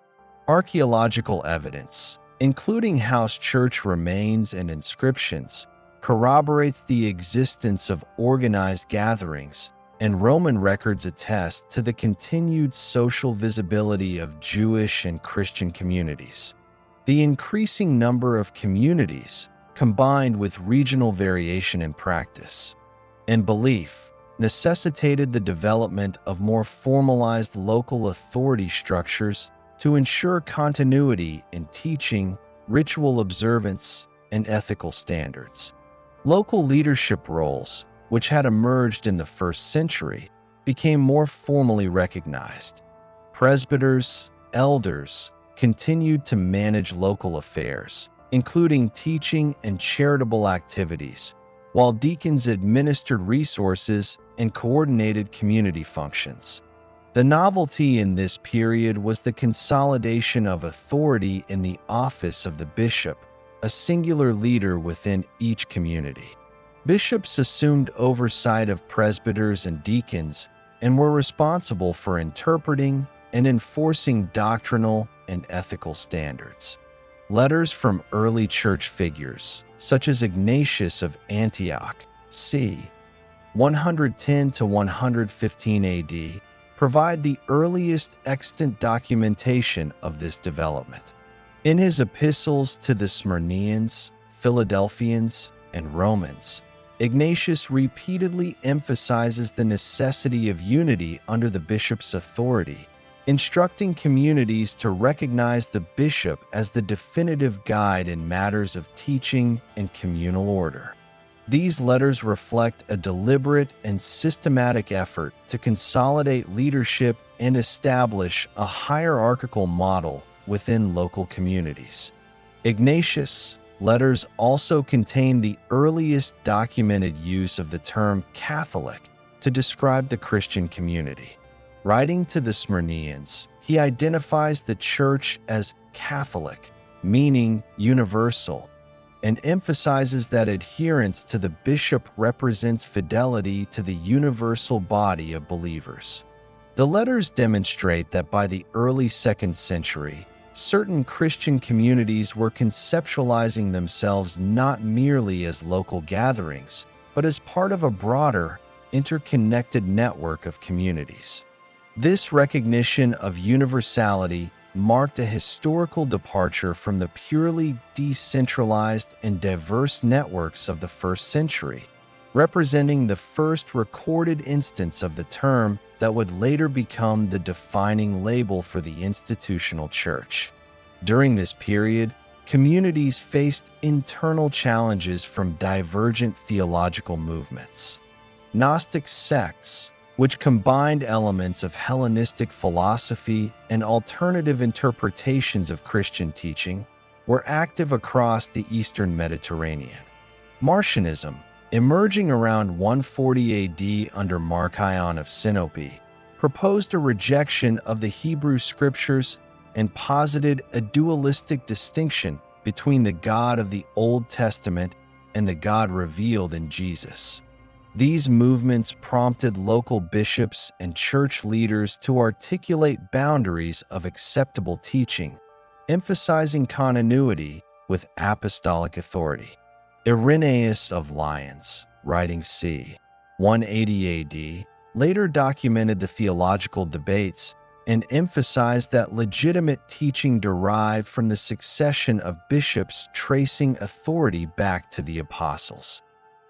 Archaeological evidence, including house church remains and inscriptions, corroborates the existence of organized gatherings, and Roman records attest to the continued social visibility of Jewish and Christian communities. The increasing number of communities, combined with regional variation in practice and belief, necessitated the development of more formalized local authority structures to ensure continuity in teaching, ritual observance, and ethical standards. Local leadership roles, which had emerged in the 1st century, became more formally recognized. Presbyters, elders, continued to manage local affairs, including teaching and charitable activities, while deacons administered resources and coordinated community functions. The novelty in this period was the consolidation of authority in the office of the bishop, a singular leader within each community. Bishops assumed oversight of presbyters and deacons and were responsible for interpreting and enforcing doctrinal and ethical standards. Letters from early church figures, such as Ignatius of Antioch, c. 110 to 115 AD, provide the earliest extant documentation of this development. In his epistles to the Smyrnians, Philadelphians, and Romans, Ignatius repeatedly emphasizes the necessity of unity under the bishop's authority, instructing communities to recognize the bishop as the definitive guide in matters of teaching and communal order. These letters reflect a deliberate and systematic effort to consolidate leadership and establish a hierarchical model within local communities. Ignatius' letters also contain the earliest documented use of the term Catholic to describe the Christian community. Writing to the Smyrnians, he identifies the church as Catholic, meaning universal, and emphasizes that adherence to the bishop represents fidelity to the universal body of believers. The letters demonstrate that by the early 2nd century, certain Christian communities were conceptualizing themselves not merely as local gatherings, but as part of a broader, interconnected network of communities. This recognition of universality marked a historical departure from the purely decentralized and diverse networks of the 1st century, representing the first recorded instance of the term that would later become the defining label for the institutional church. During this period, communities faced internal challenges from divergent theological movements. Gnostic sects, which combined elements of Hellenistic philosophy and alternative interpretations of Christian teaching, were active across the Eastern Mediterranean. Marcionism, emerging around 140 AD under Marcion of Sinope, proposed a rejection of the Hebrew Scriptures and posited a dualistic distinction between the God of the Old Testament and the God revealed in Jesus. These movements prompted local bishops and church leaders to articulate boundaries of acceptable teaching, emphasizing continuity with apostolic authority. Irenaeus of Lyons, writing c. 180 AD, later documented the theological debates and emphasized that legitimate teaching derived from the succession of bishops tracing authority back to the apostles.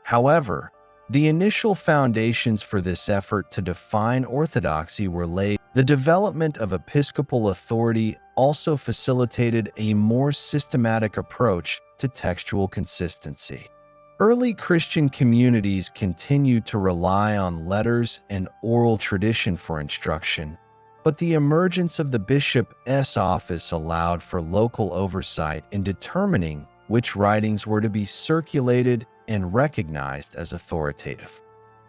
However, the initial foundations for this effort to define orthodoxy were laid. The development of episcopal authority also facilitated a more systematic approach to textual consistency. Early Christian communities continued to rely on letters and oral tradition for instruction, but the emergence of the bishop's office allowed for local oversight in determining which writings were to be circulated and recognized as authoritative.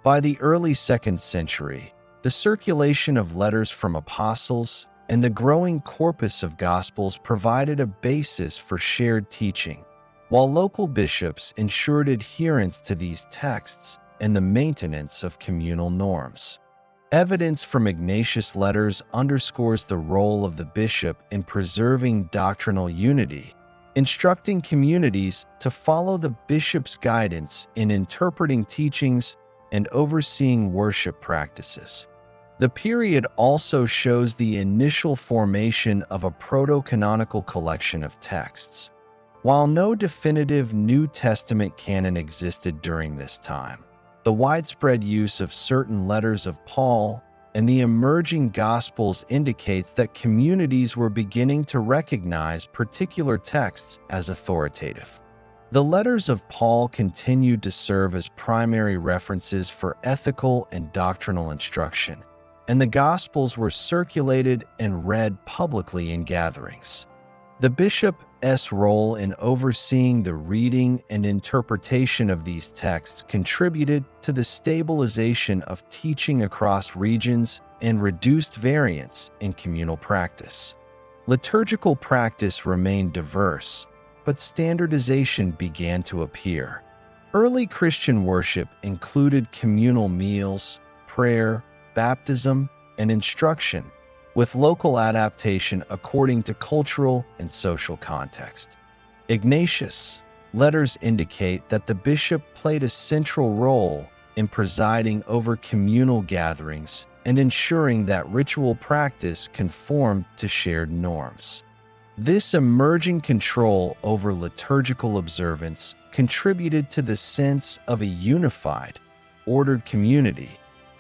By the early 2nd century, the circulation of letters from apostles and the growing corpus of Gospels provided a basis for shared teaching, while local bishops ensured adherence to these texts and the maintenance of communal norms. Evidence from Ignatius' letters underscores the role of the bishop in preserving doctrinal unity, instructing communities to follow the bishop's guidance in interpreting teachings and overseeing worship practices. The period also shows the initial formation of a proto-canonical collection of texts. While no definitive New Testament canon existed during this time, the widespread use of certain letters of Paul and the emerging Gospels indicates that communities were beginning to recognize particular texts as authoritative. The letters of Paul continued to serve as primary references for ethical and doctrinal instruction, and the Gospels were circulated and read publicly in gatherings. The bishop's role in overseeing the reading and interpretation of these texts contributed to the stabilization of teaching across regions and reduced variance in communal practice. Liturgical practice remained diverse, but standardization began to appear. Early Christian worship included communal meals, prayer, baptism, and instruction, with local adaptation according to cultural and social context. Ignatius' letters indicate that the bishop played a central role in presiding over communal gatherings and ensuring that ritual practice conformed to shared norms. This emerging control over liturgical observance contributed to the sense of a unified, ordered community,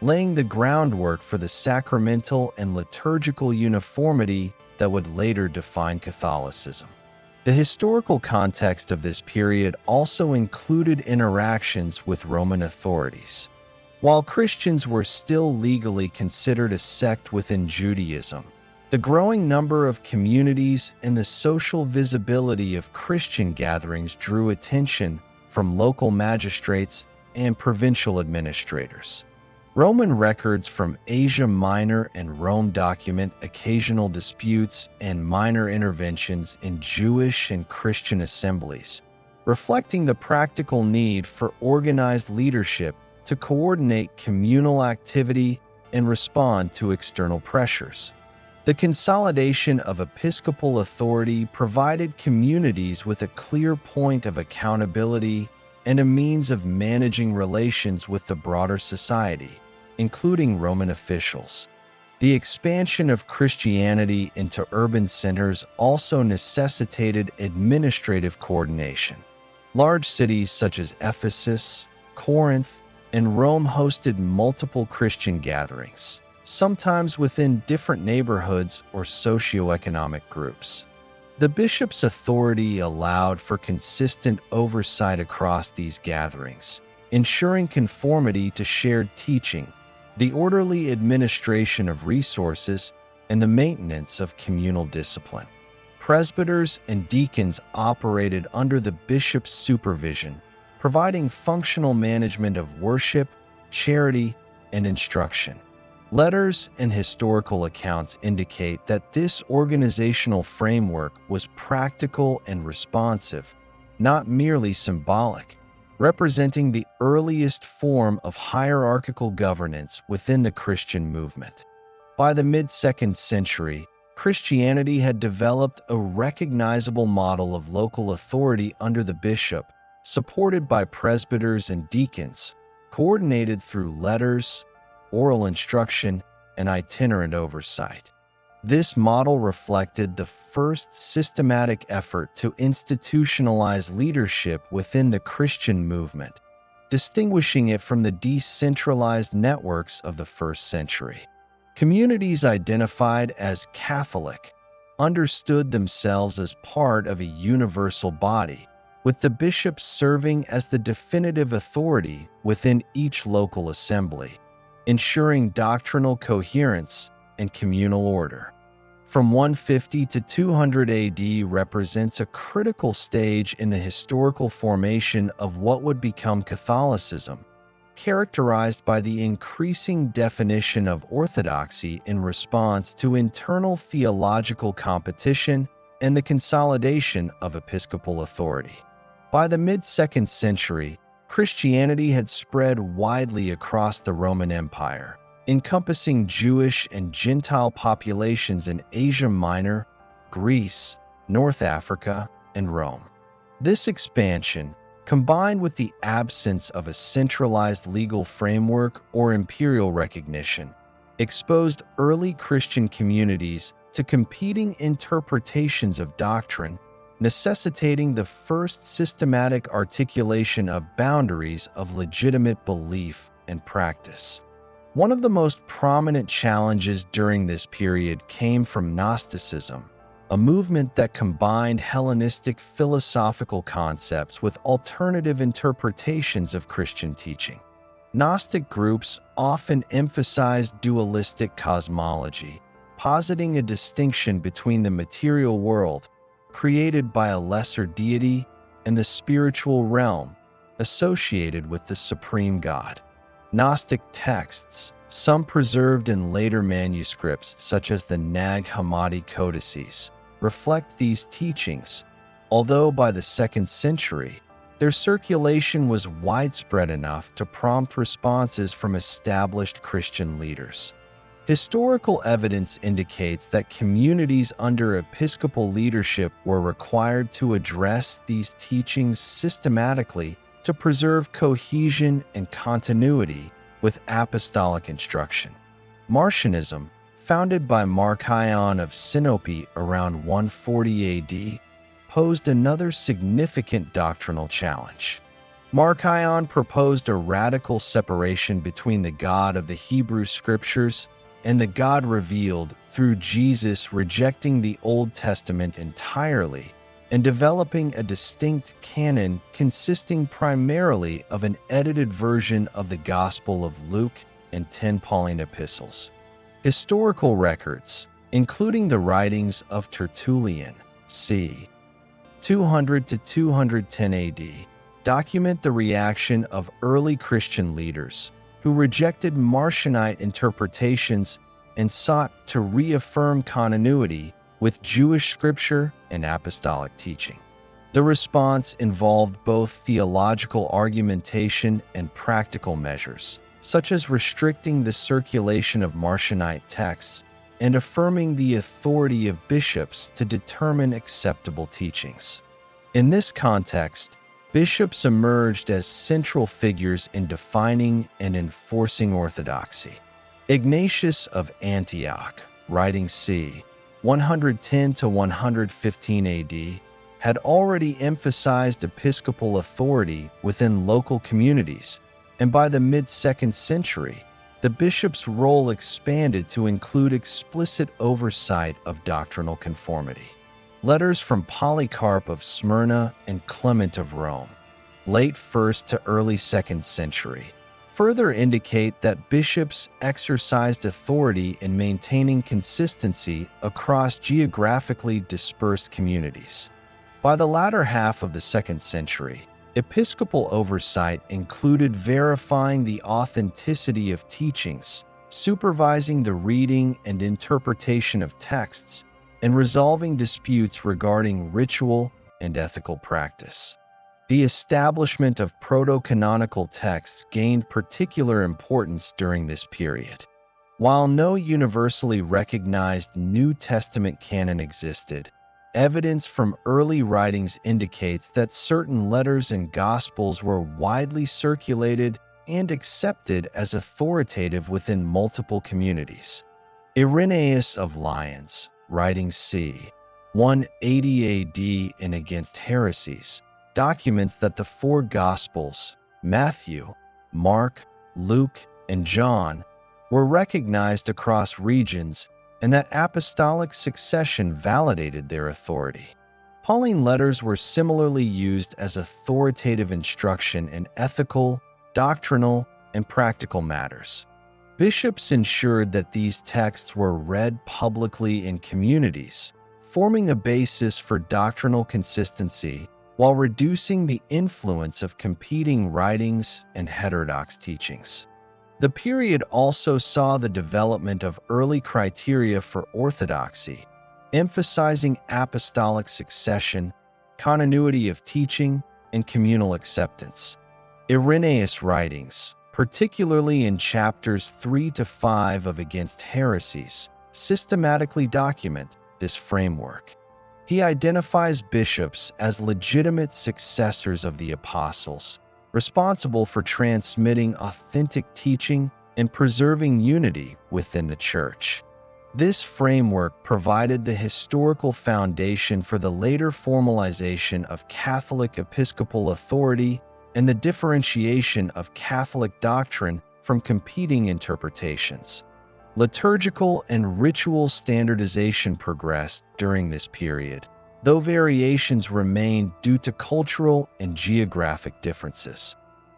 laying the groundwork for the sacramental and liturgical uniformity that would later define Catholicism. The historical context of this period also included interactions with Roman authorities. While Christians were still legally considered a sect within Judaism, the growing number of communities and the social visibility of Christian gatherings drew attention from local magistrates and provincial administrators. Roman records from Asia Minor and Rome document occasional disputes and minor interventions in Jewish and Christian assemblies, reflecting the practical need for organized leadership to coordinate communal activity and respond to external pressures. The consolidation of episcopal authority provided communities with a clear point of accountability and a means of managing relations with the broader society, including Roman officials. The expansion of Christianity into urban centers also necessitated administrative coordination. Large cities such as Ephesus, Corinth, and Rome hosted multiple Christian gatherings, sometimes within different neighborhoods or socioeconomic groups. The bishop's authority allowed for consistent oversight across these gatherings, ensuring conformity to shared teaching, the orderly administration of resources, and the maintenance of communal discipline. Presbyters and deacons operated under the bishop's supervision, providing functional management of worship, charity, and instruction. Letters and historical accounts indicate that this organizational framework was practical and responsive, not merely symbolic, representing the earliest form of hierarchical governance within the Christian movement. By the mid-2nd century, Christianity had developed a recognizable model of local authority under the bishop, supported by presbyters and deacons, coordinated through letters, oral instruction, and itinerant oversight. This model reflected the first systematic effort to institutionalize leadership within the Christian movement, distinguishing it from the decentralized networks of the first century. Communities identified as Catholic understood themselves as part of a universal body, with the bishops serving as the definitive authority within each local assembly, ensuring doctrinal coherence and communal order. From 150 to 200 AD represents a critical stage in the historical formation of what would become Catholicism, characterized by the increasing definition of orthodoxy in response to internal theological competition and the consolidation of episcopal authority. By the mid-2nd century, Christianity had spread widely across the Roman Empire, encompassing Jewish and Gentile populations in Asia Minor, Greece, North Africa, and Rome. This expansion, combined with the absence of a centralized legal framework or imperial recognition, exposed early Christian communities to competing interpretations of doctrine, necessitating the first systematic articulation of boundaries of legitimate belief and practice. One of the most prominent challenges during this period came from Gnosticism, a movement that combined Hellenistic philosophical concepts with alternative interpretations of Christian teaching. Gnostic groups often emphasized dualistic cosmology, positing a distinction between the material world, created by a lesser deity, and the spiritual realm, associated with the supreme God. Gnostic texts, some preserved in later manuscripts such as the Nag Hammadi codices, reflect these teachings, although by the 2nd century, their circulation was widespread enough to prompt responses from established Christian leaders. Historical evidence indicates that communities under episcopal leadership were required to address these teachings systematically to preserve cohesion and continuity with apostolic instruction. Marcionism, founded by Marcion of Sinope around 140 AD, posed another significant doctrinal challenge. Marcion proposed a radical separation between the God of the Hebrew Scriptures and the God revealed through Jesus, rejecting the Old Testament entirely and developing a distinct canon consisting primarily of an edited version of the Gospel of Luke and 10 Pauline epistles. Historical records, including the writings of Tertullian, c. 200 to 210 AD, document the reaction of early Christian leaders who rejected Marcionite interpretations and sought to reaffirm continuity with Jewish scripture and apostolic teaching. The response involved both theological argumentation and practical measures, such as restricting the circulation of Marcionite texts and affirming the authority of bishops to determine acceptable teachings. In this context, bishops emerged as central figures in defining and enforcing orthodoxy. Ignatius of Antioch, writing c. 110 to 115 AD, had already emphasized episcopal authority within local communities, and by the mid-2nd century, the bishop's role expanded to include explicit oversight of doctrinal conformity. Letters from Polycarp of Smyrna and Clement of Rome, late 1st to early 2nd century, further indicate that bishops exercised authority in maintaining consistency across geographically dispersed communities. By the latter half of the 2nd century, episcopal oversight included verifying the authenticity of teachings, supervising the reading and interpretation of texts, and resolving disputes regarding ritual and ethical practice. The establishment of proto-canonical texts gained particular importance during this period. While no universally recognized New Testament canon existed, evidence from early writings indicates that certain letters and gospels were widely circulated and accepted as authoritative within multiple communities. Irenaeus of Lyons, writing c. 180 AD in Against Heresies, documents that the four Gospels, Matthew, Mark, Luke, and John, were recognized across regions and that apostolic succession validated their authority. Pauline letters were similarly used as authoritative instruction in ethical, doctrinal, and practical matters. Bishops ensured that these texts were read publicly in communities, forming a basis for doctrinal consistency while reducing the influence of competing writings and heterodox teachings. The period also saw the development of early criteria for orthodoxy, emphasizing apostolic succession, continuity of teaching, and communal acceptance. Irenaeus' writings, particularly in chapters 3 to 5 of Against Heresies, systematically document this framework. He identifies bishops as legitimate successors of the apostles, responsible for transmitting authentic teaching and preserving unity within the Church. This framework provided the historical foundation for the later formalization of Catholic episcopal authority and the differentiation of Catholic doctrine from competing interpretations. Liturgical and ritual standardization progressed during this period, though variations remained due to cultural and geographic differences.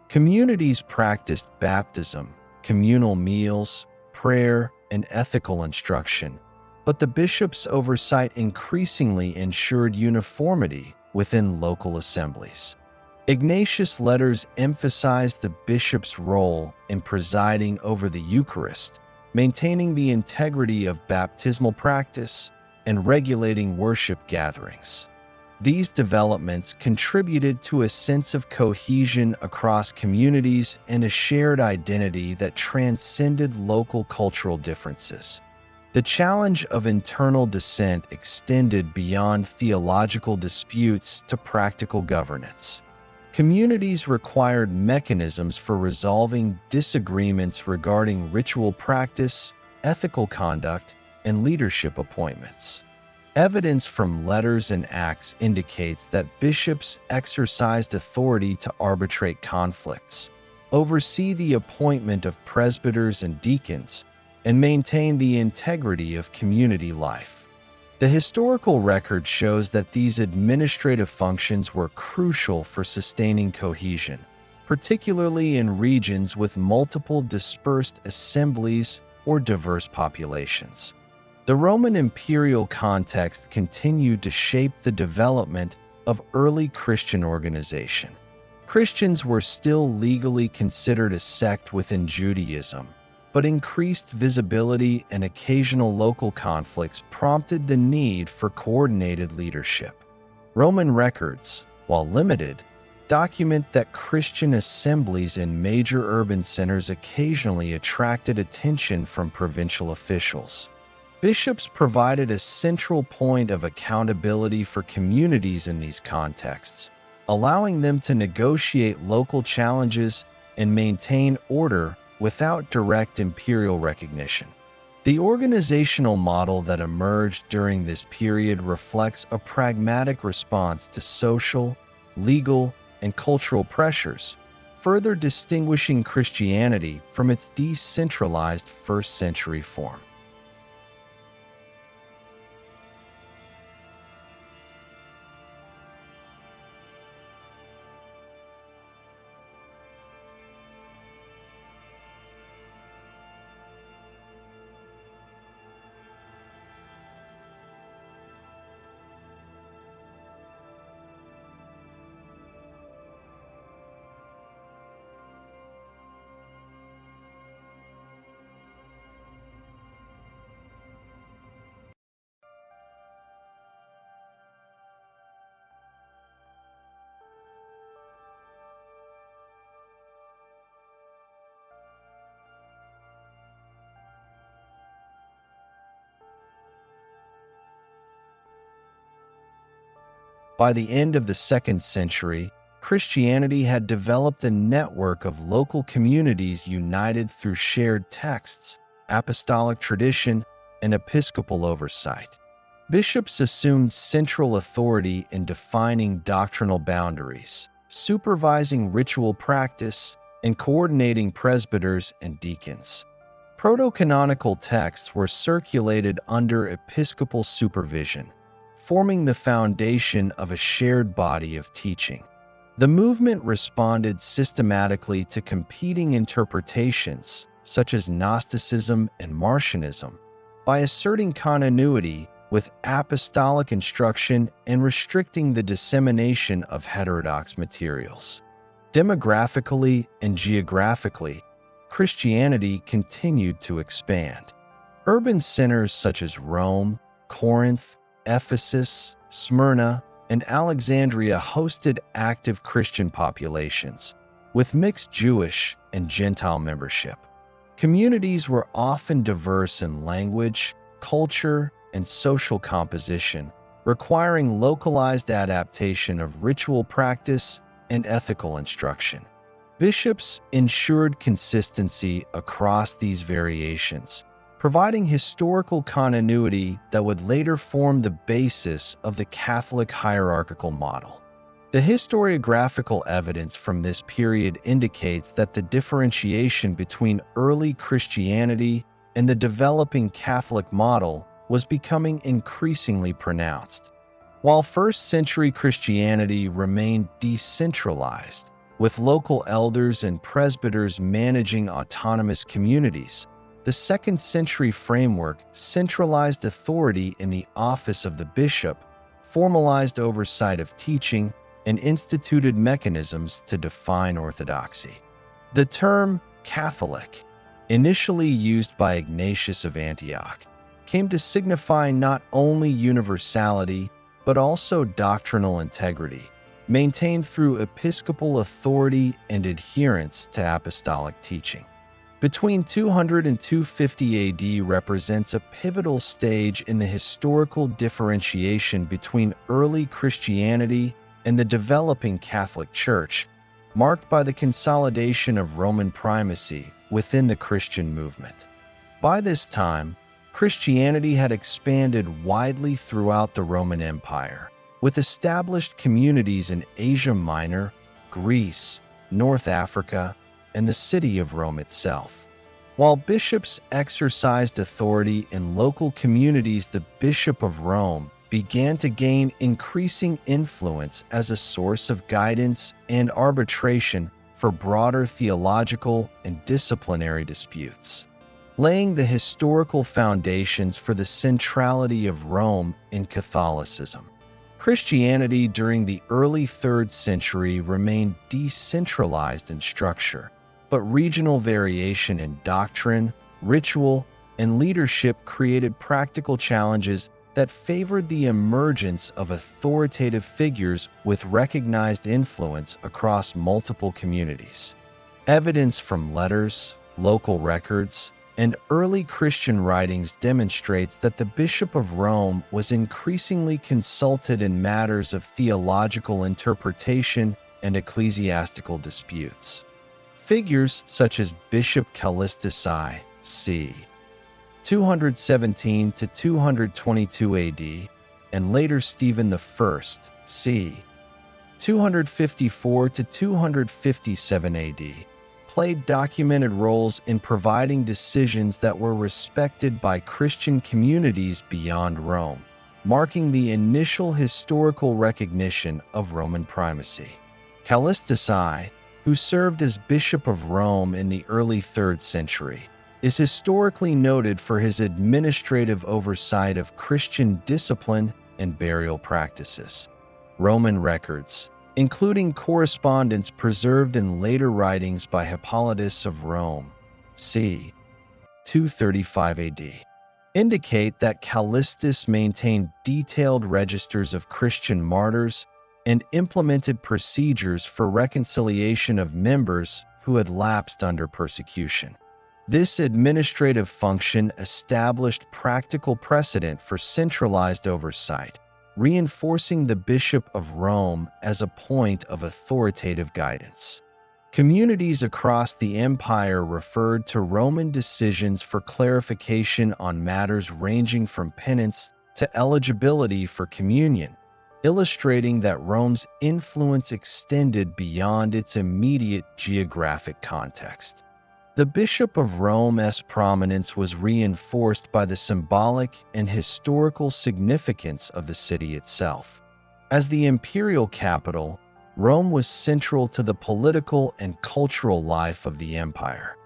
Communities practiced baptism, communal meals, prayer, and ethical instruction, but the bishop's oversight increasingly ensured uniformity within local assemblies. Ignatius' letters emphasized the bishop's role in presiding over the Eucharist, maintaining the integrity of baptismal practice, and regulating worship gatherings. These developments contributed to a sense of cohesion across communities and a shared identity that transcended local cultural differences. The challenge of internal dissent extended beyond theological disputes to practical governance. Communities required mechanisms for resolving disagreements regarding ritual practice, ethical conduct, and leadership appointments. Evidence from letters and acts indicates that bishops exercised authority to arbitrate conflicts, oversee the appointment of presbyters and deacons, and maintain the integrity of community life. The historical record shows that these administrative functions were crucial for sustaining cohesion, particularly in regions with multiple dispersed assemblies or diverse populations. The Roman imperial context continued to shape the development of early Christian organization. Christians were still legally considered a sect within Judaism, but increased visibility and occasional local conflicts prompted the need for coordinated leadership. Roman records, while limited, document that Christian assemblies in major urban centers occasionally attracted attention from provincial officials. Bishops provided a central point of accountability for communities in these contexts, allowing them to negotiate local challenges and maintain order without direct imperial recognition. The organizational model that emerged during this period reflects a pragmatic response to social, legal, and cultural pressures, further distinguishing Christianity from its decentralized first-century form. By the end of the 2nd century, Christianity had developed a network of local communities united through shared texts, apostolic tradition, and episcopal oversight. Bishops assumed central authority in defining doctrinal boundaries, supervising ritual practice, and coordinating presbyters and deacons. Proto-canonical texts were circulated under episcopal supervision, forming the foundation of a shared body of teaching. The movement responded systematically to competing interpretations, such as Gnosticism and Marcionism, by asserting continuity with apostolic instruction and restricting the dissemination of heterodox materials. Demographically and geographically, Christianity continued to expand. Urban centers such as Rome, Corinth, Ephesus, Smyrna, and Alexandria hosted active Christian populations, with mixed Jewish and Gentile membership. Communities were often diverse in language, culture, and social composition, requiring localized adaptation of ritual practice and ethical instruction. Bishops ensured consistency across these variations, providing historical continuity that would later form the basis of the Catholic hierarchical model. The historiographical evidence from this period indicates that the differentiation between early Christianity and the developing Catholic model was becoming increasingly pronounced. While first-century Christianity remained decentralized, with local elders and presbyters managing autonomous communities, the second-century framework centralized authority in the office of the bishop, formalized oversight of teaching, and instituted mechanisms to define orthodoxy. The term Catholic, initially used by Ignatius of Antioch, came to signify not only universality but also doctrinal integrity, maintained through episcopal authority and adherence to apostolic teaching. Between 200 and 250 AD represents a pivotal stage in the historical differentiation between early Christianity and the developing Catholic Church, marked by the consolidation of Roman primacy within the Christian movement. By this time, Christianity had expanded widely throughout the Roman Empire, with established communities in Asia Minor, Greece, North Africa, and the city of Rome itself. While bishops exercised authority in local communities, the Bishop of Rome began to gain increasing influence as a source of guidance and arbitration for broader theological and disciplinary disputes, laying the historical foundations for the centrality of Rome in Catholicism. Christianity during the early 3rd century remained decentralized in structure, but regional variation in doctrine, ritual, and leadership created practical challenges that favored the emergence of authoritative figures with recognized influence across multiple communities. Evidence from letters, local records, and early Christian writings demonstrates that the Bishop of Rome was increasingly consulted in matters of theological interpretation and ecclesiastical disputes. Figures such as Bishop Callistus I, c. 217 to 222 AD, and later Stephen I, c. 254 to 257 AD, played documented roles in providing decisions that were respected by Christian communities beyond Rome, marking the initial historical recognition of Roman primacy. Callistus I, who served as Bishop of Rome in the early 3rd century, is historically noted for his administrative oversight of Christian discipline and burial practices. Roman records, including correspondence preserved in later writings by Hippolytus of Rome, c. 235 AD, indicate that Callistus maintained detailed registers of Christian martyrs and implemented procedures for reconciliation of members who had lapsed under persecution. This administrative function established practical precedent for centralized oversight, reinforcing the Bishop of Rome as a point of authoritative guidance. Communities across the empire referred to Roman decisions for clarification on matters ranging from penance to eligibility for communion, illustrating that Rome's influence extended beyond its immediate geographic context. The Bishop of Rome's prominence was reinforced by the symbolic and historical significance of the city itself. As the imperial capital, Rome was central to the political and cultural life of the empire.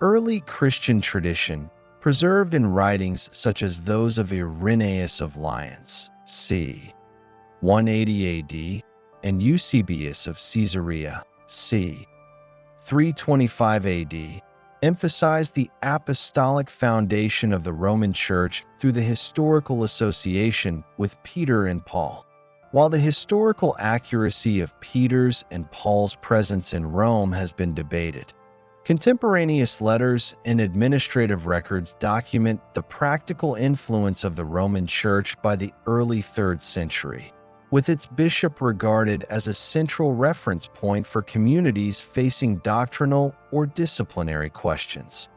Early Christian tradition, preserved in writings such as those of Irenaeus of Lyons, c. 180 AD, and Eusebius of Caesarea, c. 325 AD, emphasized the apostolic foundation of the Roman Church through the historical association with Peter and Paul. While the historical accuracy of Peter's and Paul's presence in Rome has been debated, contemporaneous letters and administrative records document the practical influence of the Roman Church by the early 3rd century, with its bishop regarded as a central reference point for communities facing doctrinal or disciplinary questions.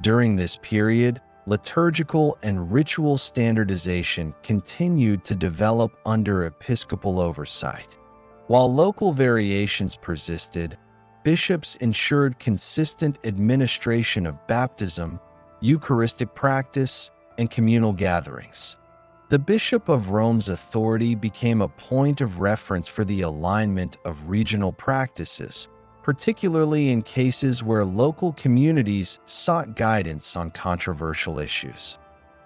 During this period, liturgical and ritual standardization continued to develop under episcopal oversight. While local variations persisted, bishops ensured consistent administration of baptism, Eucharistic practice, and communal gatherings. The Bishop of Rome's authority became a point of reference for the alignment of regional practices, particularly in cases where local communities sought guidance on controversial issues.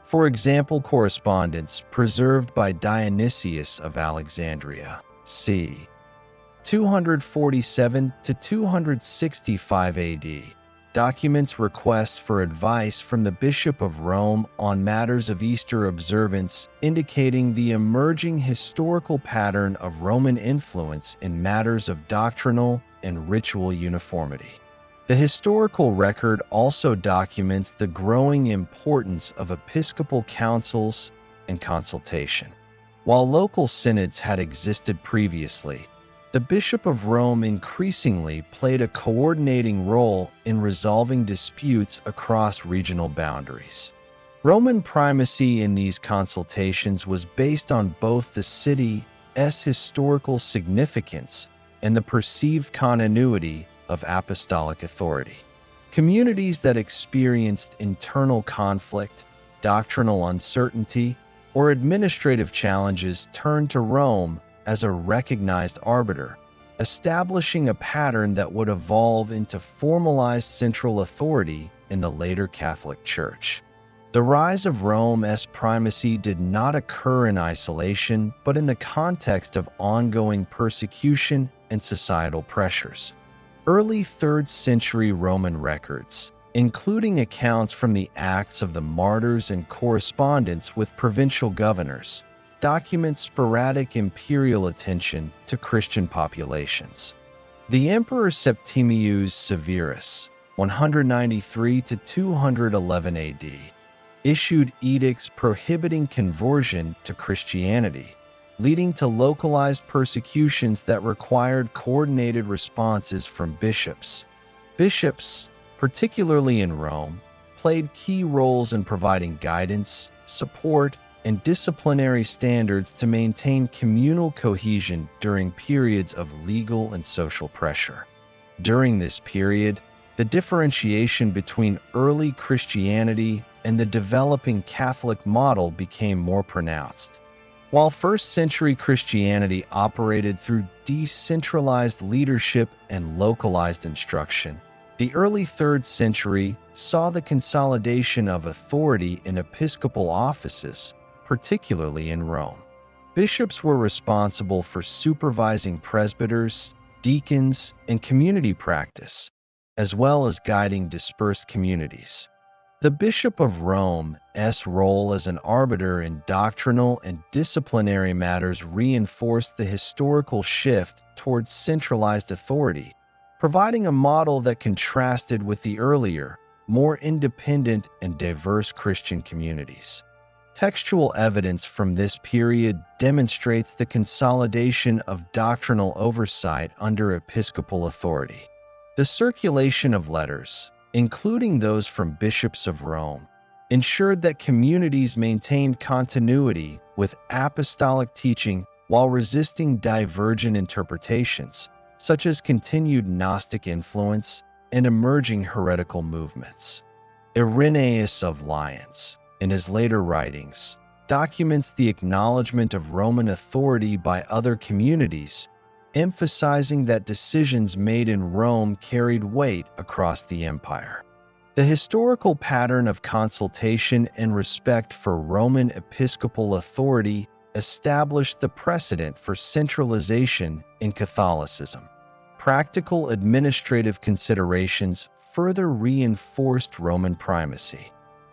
For example, correspondence preserved by Dionysius of Alexandria, c. 247 to 265 AD, documents requests for advice from the Bishop of Rome on matters of Easter observance, indicating the emerging historical pattern of Roman influence in matters of doctrinal and ritual uniformity. The historical record also documents the growing importance of episcopal councils and consultation. While local synods had existed previously, the Bishop of Rome increasingly played a coordinating role in resolving disputes across regional boundaries. Roman primacy in these consultations was based on both the city's historical significance and the perceived continuity of apostolic authority. Communities that experienced internal conflict, doctrinal uncertainty, or administrative challenges turned to Rome as a recognized arbiter, establishing a pattern that would evolve into formalized central authority in the later Catholic Church. The rise of Rome's primacy did not occur in isolation, but in the context of ongoing persecution and societal pressures. Early 3rd century Roman records, including accounts from the Acts of the Martyrs and correspondence with provincial governors, document sporadic imperial attention to Christian populations. The Emperor Septimius Severus, 193 to 211 AD, issued edicts prohibiting conversion to Christianity, leading to localized persecutions that required coordinated responses from bishops. Bishops, particularly in Rome, played key roles in providing guidance, support, and disciplinary standards to maintain communal cohesion during periods of legal and social pressure. During this period, the differentiation between early Christianity and the developing Catholic model became more pronounced. While 1st century Christianity operated through decentralized leadership and localized instruction, the early 3rd century saw the consolidation of authority in episcopal offices, particularly in Rome. Bishops were responsible for supervising presbyters, deacons, and community practice, as well as guiding dispersed communities. The Bishop of Rome's role as an arbiter in doctrinal and disciplinary matters reinforced the historical shift towards centralized authority, providing a model that contrasted with the earlier, more independent and diverse Christian communities. Textual evidence from this period demonstrates the consolidation of doctrinal oversight under episcopal authority. The circulation of letters, including those from bishops of Rome, ensured that communities maintained continuity with apostolic teaching while resisting divergent interpretations, such as continued Gnostic influence and emerging heretical movements. Irenaeus of Lyons, in his later writings, documents the acknowledgement of Roman authority by other communities, emphasizing that decisions made in Rome carried weight across the empire. The historical pattern of consultation and respect for Roman episcopal authority established the precedent for centralization in Catholicism. Practical administrative considerations further reinforced Roman primacy.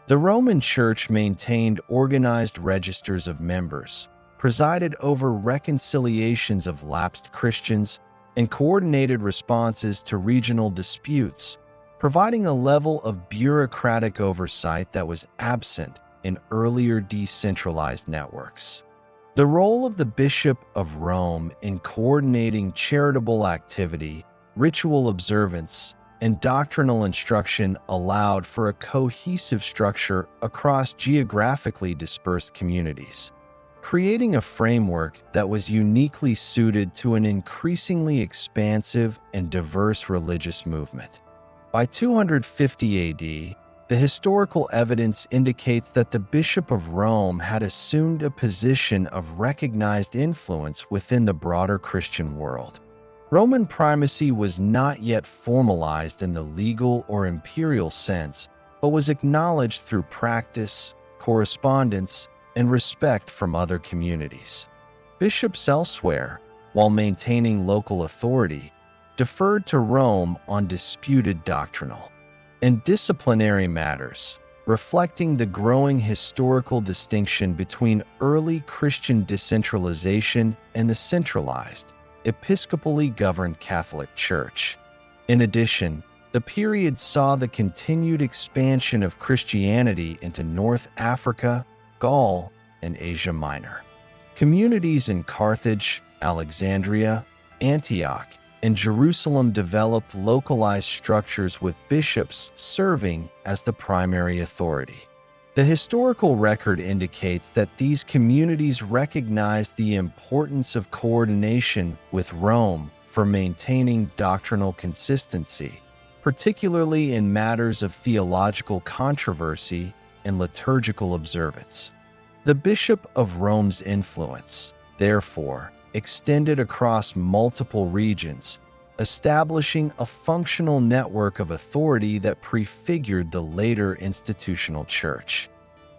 The Roman Church maintained organized registers of members, presided over reconciliations of lapsed Christians, and coordinated responses to regional disputes, providing a level of bureaucratic oversight that was absent in earlier decentralized networks. The role of the Bishop of Rome in coordinating charitable activity, ritual observance, and doctrinal instruction allowed for a cohesive structure across geographically dispersed communities, creating a framework that was uniquely suited to an increasingly expansive and diverse religious movement. By 250 AD, the historical evidence indicates that the Bishop of Rome had assumed a position of recognized influence within the broader Christian world. Roman primacy was not yet formalized in the legal or imperial sense, but was acknowledged through practice, correspondence, and respect from other communities. Bishops elsewhere, while maintaining local authority, deferred to Rome on disputed doctrinal and disciplinary matters, reflecting the growing historical distinction between early Christian decentralization and the centralized, episcopally governed Catholic Church. In addition, the period saw the continued expansion of Christianity into North Africa, Gaul, and Asia Minor. Communities in Carthage, Alexandria, Antioch, and Jerusalem developed localized structures with bishops serving as the primary authority. The historical record indicates that these communities recognized the importance of coordination with Rome for maintaining doctrinal consistency, particularly in matters of theological controversy and liturgical observance. The Bishop of Rome's influence, therefore, extended across multiple regions, establishing a functional network of authority that prefigured the later institutional church.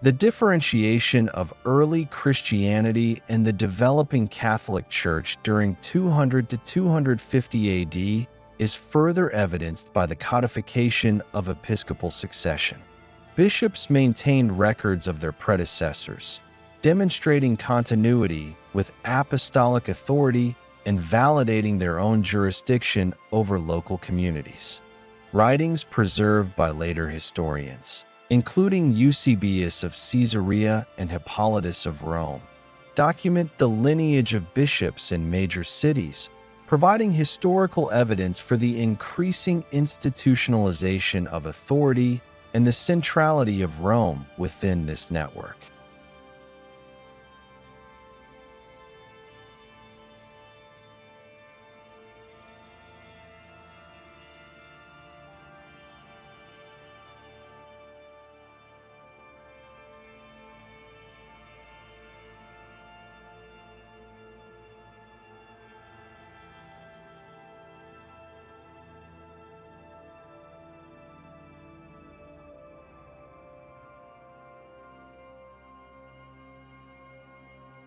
The differentiation of early Christianity and the developing Catholic Church during 200 to 250 AD is further evidenced by the codification of episcopal succession. Bishops maintained records of their predecessors, demonstrating continuity with apostolic authority and validating their own jurisdiction over local communities. Writings preserved by later historians, including Eusebius of Caesarea and Hippolytus of Rome, document the lineage of bishops in major cities, providing historical evidence for the increasing institutionalization of authority and the centrality of Rome within this network.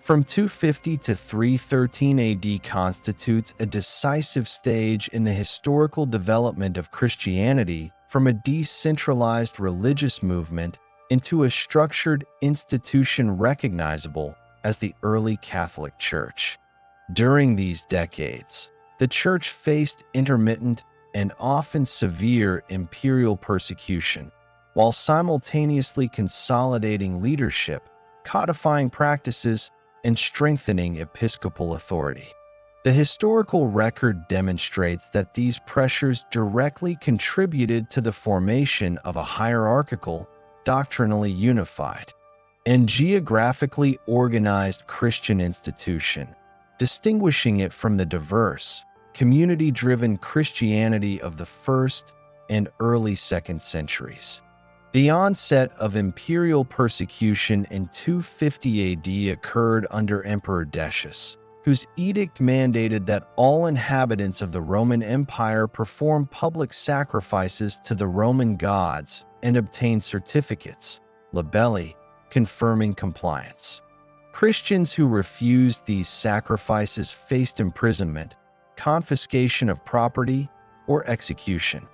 From 250 to 313 AD constitutes a decisive stage in the historical development of Christianity from a decentralized religious movement into a structured institution recognizable as the early Catholic Church. During these decades, the Church faced intermittent and often severe imperial persecution, while simultaneously consolidating leadership, codifying practices, and strengthening episcopal authority. The historical record demonstrates that these pressures directly contributed to the formation of a hierarchical, doctrinally unified, and geographically organized Christian institution, distinguishing it from the diverse, community-driven Christianity of the first and early second centuries. The onset of imperial persecution in 250 AD occurred under Emperor Decius, whose edict mandated that all inhabitants of the Roman Empire perform public sacrifices to the Roman gods and obtain certificates, labelli, confirming compliance. Christians who refused these sacrifices faced imprisonment, confiscation of property, or execution.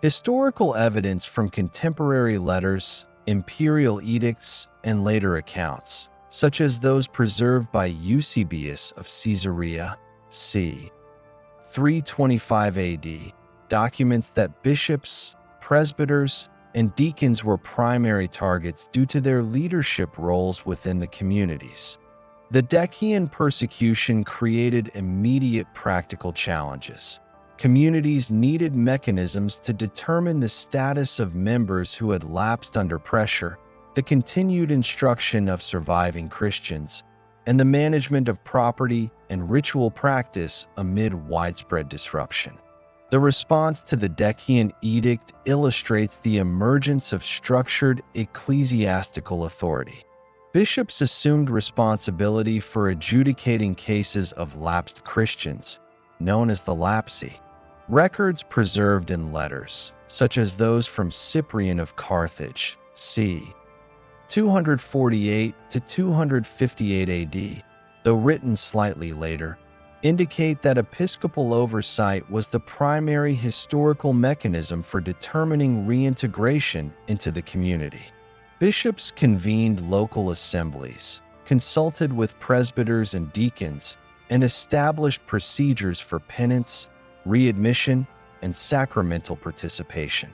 Historical evidence from contemporary letters, imperial edicts, and later accounts, such as those preserved by Eusebius of Caesarea, c. 325 AD, documents that bishops, presbyters, and deacons were primary targets due to their leadership roles within the communities. The Decian persecution created immediate practical challenges. Communities needed mechanisms to determine the status of members who had lapsed under pressure, the continued instruction of surviving Christians, and the management of property and ritual practice amid widespread disruption. The response to the Decian edict illustrates the emergence of structured ecclesiastical authority. Bishops assumed responsibility for adjudicating cases of lapsed Christians, known as the lapsi. Records preserved in letters, such as those from Cyprian of Carthage, c. 248 to 258 AD, though written slightly later, indicate that episcopal oversight was the primary historical mechanism for determining reintegration into the community. Bishops convened local assemblies, consulted with presbyters and deacons, and established procedures for penance, readmission, and sacramental participation.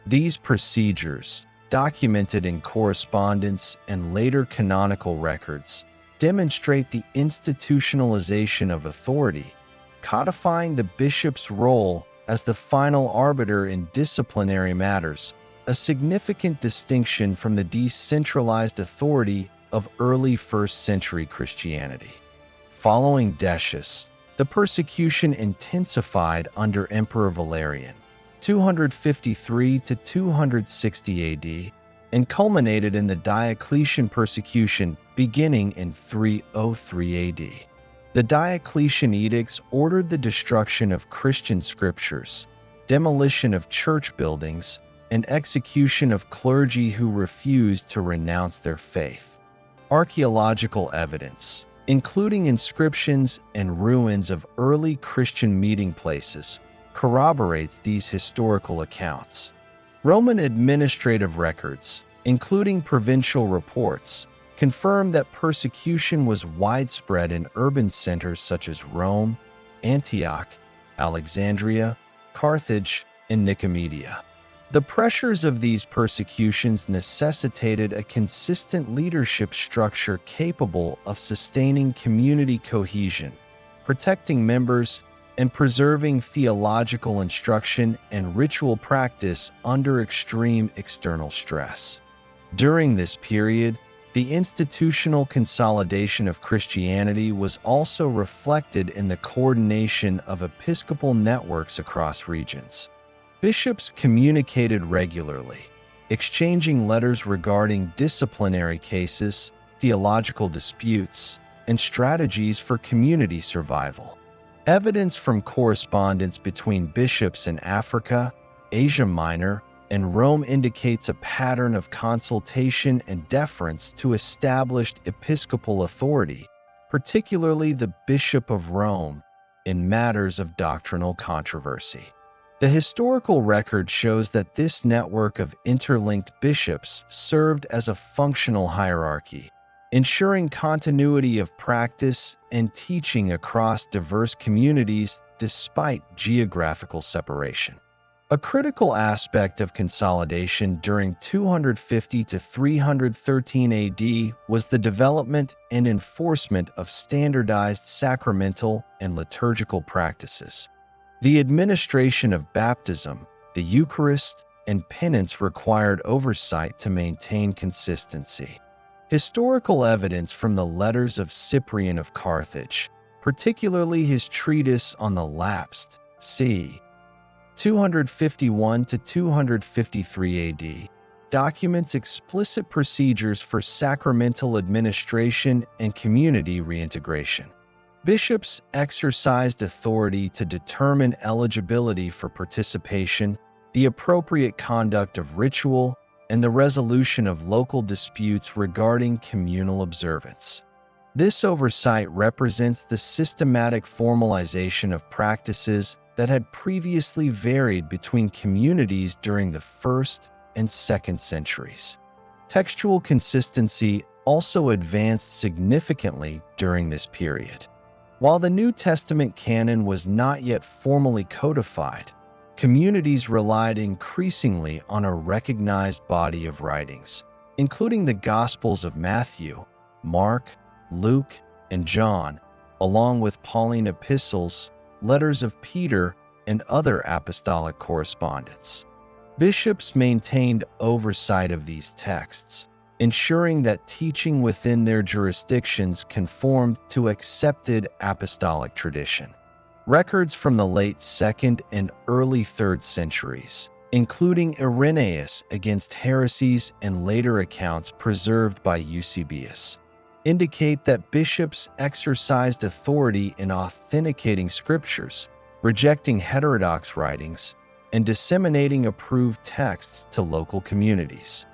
These procedures, documented in correspondence and later canonical records, demonstrate the institutionalization of authority, codifying the bishop's role as the final arbiter in disciplinary matters, a significant distinction from the decentralized authority of early first-century Christianity. Following Decius, the persecution intensified under Emperor Valerian, 253 to 260 AD, and culminated in the Diocletian persecution beginning in 303 AD. The Diocletian edicts ordered the destruction of Christian scriptures, demolition of church buildings, and execution of clergy who refused to renounce their faith. Archaeological evidence, including inscriptions and ruins of early Christian meeting places, corroborates these historical accounts. Roman administrative records, including provincial reports, confirm that persecution was widespread in urban centers such as Rome, Antioch, Alexandria, Carthage, and Nicomedia. The pressures of these persecutions necessitated a consistent leadership structure capable of sustaining community cohesion, protecting members, and preserving theological instruction and ritual practice under extreme external stress. During this period, the institutional consolidation of Christianity was also reflected in the coordination of episcopal networks across regions. Bishops communicated regularly, exchanging letters regarding disciplinary cases, theological disputes, and strategies for community survival. Evidence from correspondence between bishops in Africa, Asia Minor, and Rome indicates a pattern of consultation and deference to established episcopal authority, particularly the Bishop of Rome, in matters of doctrinal controversy. The historical record shows that this network of interlinked bishops served as a functional hierarchy, ensuring continuity of practice and teaching across diverse communities despite geographical separation. A critical aspect of consolidation during 250 to 313 AD was the development and enforcement of standardized sacramental and liturgical practices. The administration of baptism, the Eucharist, and penance required oversight to maintain consistency. Historical evidence from the letters of Cyprian of Carthage, particularly his treatise on the lapsed, c. 251 to 253 AD, documents explicit procedures for sacramental administration and community reintegration. Bishops exercised authority to determine eligibility for participation, the appropriate conduct of ritual, and the resolution of local disputes regarding communal observance. This oversight represents the systematic formalization of practices that had previously varied between communities during the 1st and 2nd centuries. Textual consistency also advanced significantly during this period. While the New Testament canon was not yet formally codified, communities relied increasingly on a recognized body of writings, including the Gospels of Matthew, Mark, Luke, and John, along with Pauline epistles, letters of Peter, and other apostolic correspondence. Bishops maintained oversight of these texts, ensuring that teaching within their jurisdictions conformed to accepted apostolic tradition. Records from the late 2nd and early 3rd centuries, including Irenaeus against heresies and later accounts preserved by Eusebius, indicate that bishops exercised authority in authenticating scriptures, rejecting heterodox writings, and disseminating approved texts to local communities.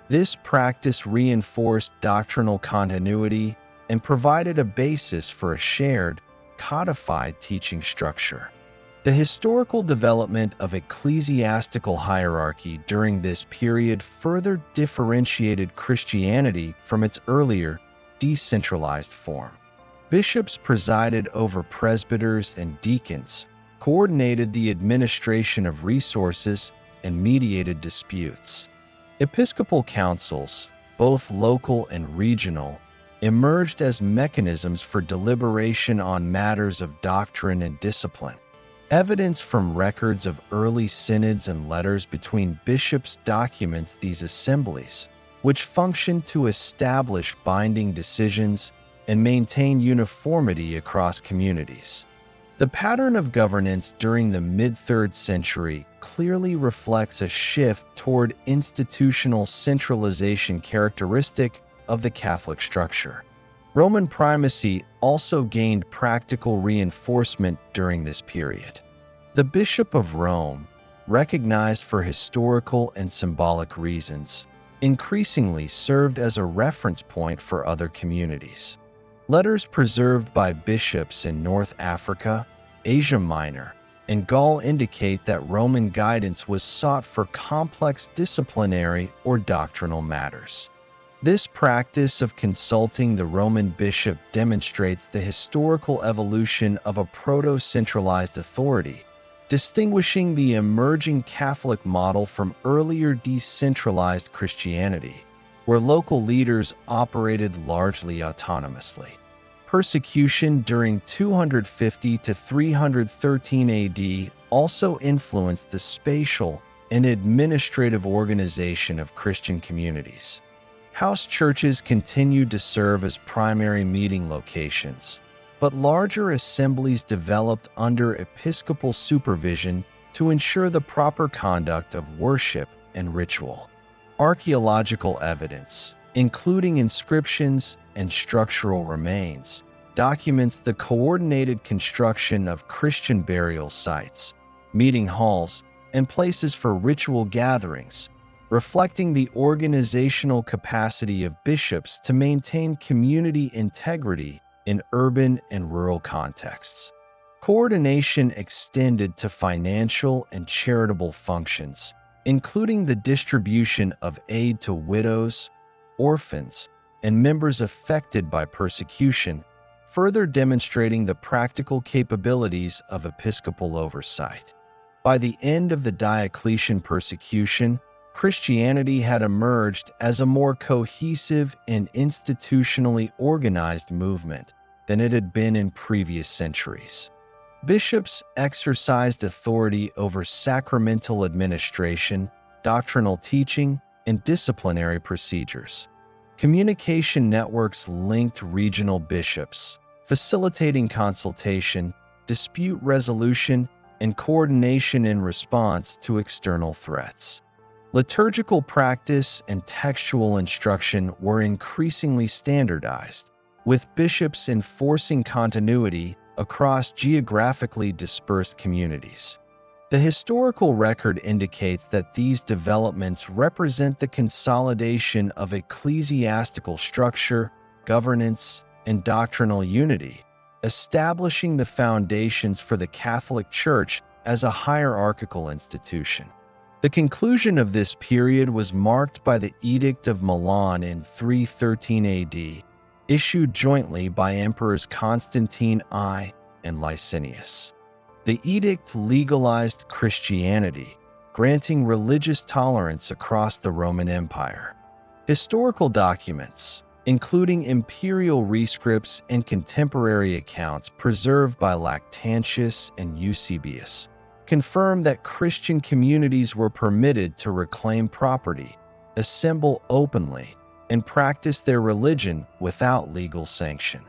This practice reinforced doctrinal continuity and provided a basis for a shared, codified teaching structure. The historical development of ecclesiastical hierarchy during this period further differentiated Christianity from its earlier, decentralized form. Bishops presided over presbyters and deacons, coordinated the administration of resources, and mediated disputes. Episcopal councils, both local and regional, emerged as mechanisms for deliberation on matters of doctrine and discipline. Evidence from records of early synods and letters between bishops documents these assemblies, which functioned to establish binding decisions and maintain uniformity across communities. The pattern of governance during the mid-3rd century clearly reflects a shift toward institutional centralization characteristic of the Catholic structure. Roman primacy also gained practical reinforcement during this period. The Bishop of Rome, recognized for historical and symbolic reasons, increasingly served as a reference point for other communities. Letters preserved by bishops in North Africa, Asia Minor, and Gaul indicate that Roman guidance was sought for complex disciplinary or doctrinal matters. This practice of consulting the Roman bishop demonstrates the historical evolution of a proto-centralized authority, distinguishing the emerging Catholic model from earlier decentralized Christianity, where local leaders operated largely autonomously. Persecution during 250 to 313 AD also influenced the spatial and administrative organization of Christian communities. House churches continued to serve as primary meeting locations, but larger assemblies developed under episcopal supervision to ensure the proper conduct of worship and ritual. Archaeological evidence, including inscriptions and structural remains, documents the coordinated construction of Christian burial sites, meeting halls, and places for ritual gatherings, reflecting the organizational capacity of bishops to maintain community integrity in urban and rural contexts. Coordination extended to financial and charitable functions, including the distribution of aid to widows, orphans, and members affected by persecution, further demonstrating the practical capabilities of episcopal oversight. By the end of the Diocletian persecution, Christianity had emerged as a more cohesive and institutionally organized movement than it had been in previous centuries. Bishops exercised authority over sacramental administration, doctrinal teaching, and disciplinary procedures. Communication networks linked regional bishops, facilitating consultation, dispute resolution, and coordination in response to external threats. Liturgical practice and textual instruction were increasingly standardized, with bishops enforcing continuity across geographically dispersed communities. The historical record indicates that these developments represent the consolidation of ecclesiastical structure, governance, and doctrinal unity, establishing the foundations for the Catholic Church as a hierarchical institution. The conclusion of this period was marked by the Edict of Milan in 313 AD, issued jointly by Emperors Constantine I and Licinius. The edict legalized Christianity, granting religious tolerance across the Roman Empire. Historical documents, including imperial rescripts and contemporary accounts preserved by Lactantius and Eusebius, confirm that Christian communities were permitted to reclaim property, assemble openly, and practice their religion without legal sanction.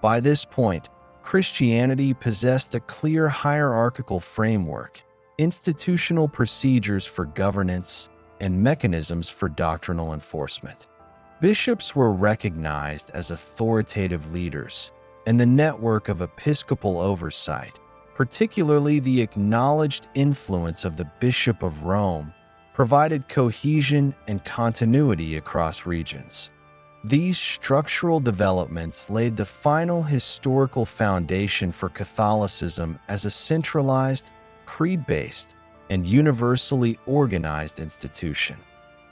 By this point, Christianity possessed a clear hierarchical framework, institutional procedures for governance, and mechanisms for doctrinal enforcement. Bishops were recognized as authoritative leaders, and the network of episcopal oversight, particularly the acknowledged influence of the Bishop of Rome, provided cohesion and continuity across regions. These structural developments laid the final historical foundation for Catholicism as a centralized, creed-based, and universally organized institution.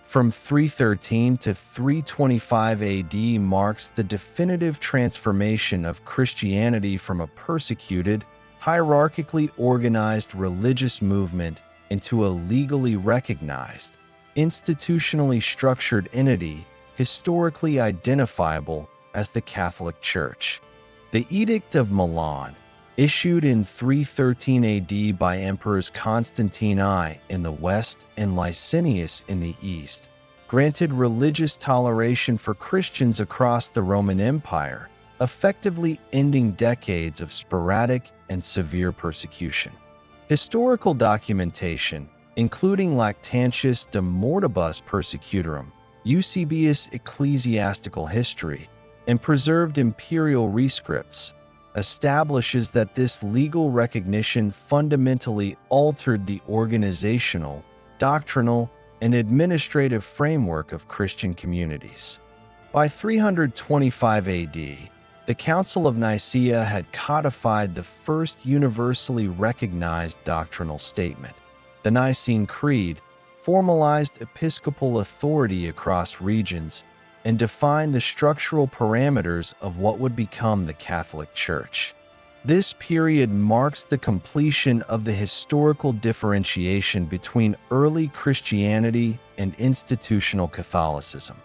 From 313 to 325 AD marks the definitive transformation of Christianity from a persecuted, hierarchically organized religious movement into a legally recognized, institutionally structured entity historically identifiable as the Catholic Church. The Edict of Milan, issued in 313 AD by Emperors Constantine I in the west and Licinius in the east, granted religious toleration for Christians across the Roman Empire, effectively ending decades of sporadic and severe persecution. Historical documentation, including Lactantius de Mortibus Persecutorum, Eusebius' Ecclesiastical History, and preserved imperial rescripts, establishes that this legal recognition fundamentally altered the organizational, doctrinal, and administrative framework of Christian communities. By 325 AD, the Council of Nicaea had codified the first universally recognized doctrinal statement. The Nicene Creed formalized episcopal authority across regions and defined the structural parameters of what would become the Catholic Church. This period marks the completion of the historical differentiation between early Christianity and institutional Catholicism.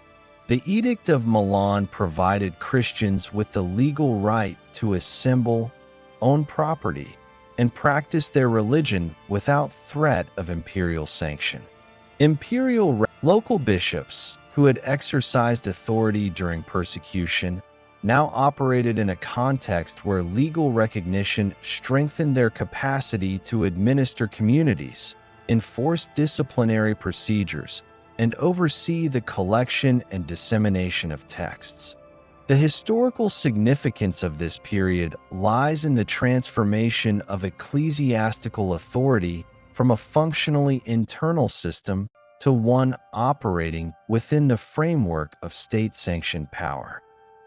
The Edict of Milan provided Christians with the legal right to assemble, own property, and practice their religion without threat of imperial sanction. Local bishops, who had exercised authority during persecution, now operated in a context where legal recognition strengthened their capacity to administer communities, enforce disciplinary procedures, and oversee the collection and dissemination of texts. The historical significance of this period lies in the transformation of ecclesiastical authority from a functionally internal system to one operating within the framework of state-sanctioned power.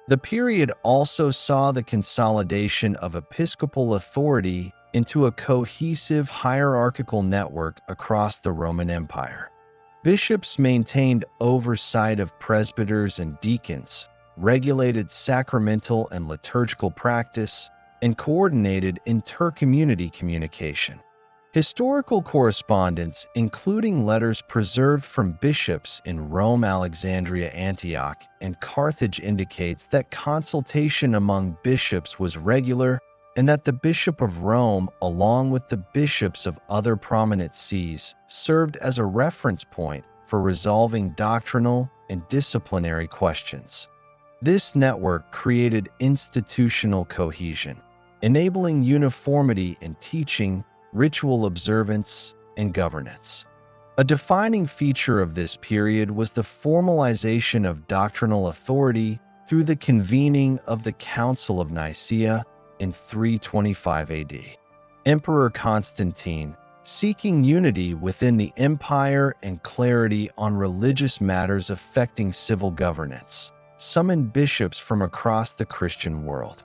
The period also saw the consolidation of episcopal authority into a cohesive hierarchical network across the Roman Empire. Bishops maintained oversight of presbyters and deacons, regulated sacramental and liturgical practice, and coordinated inter-community communication. Historical correspondence, including letters preserved from bishops in Rome, Alexandria, Antioch, and Carthage, indicates that consultation among bishops was regular and that the Bishop of Rome, along with the bishops of other prominent sees, served as a reference point for resolving doctrinal and disciplinary questions. This network created institutional cohesion, enabling uniformity in teaching, ritual observance, and governance. A defining feature of this period was the formalization of doctrinal authority through the convening of the Council of Nicaea in 325 AD. Emperor Constantine, seeking unity within the empire and clarity on religious matters affecting civil governance, summoned bishops from across the Christian world.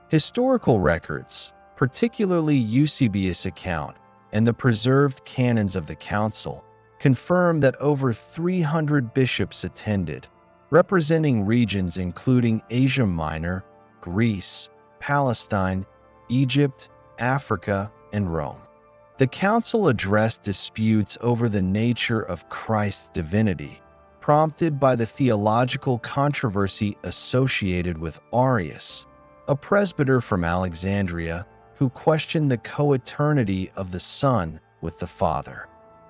Historical records, particularly Eusebius' account and the preserved canons of the council, confirm that over 300 bishops attended, representing regions including Asia Minor, Greece, Palestine, Egypt, Africa, and Rome. The council addressed disputes over the nature of Christ's divinity, prompted by the theological controversy associated with Arius, a presbyter from Alexandria who questioned the co-eternity of the Son with the Father.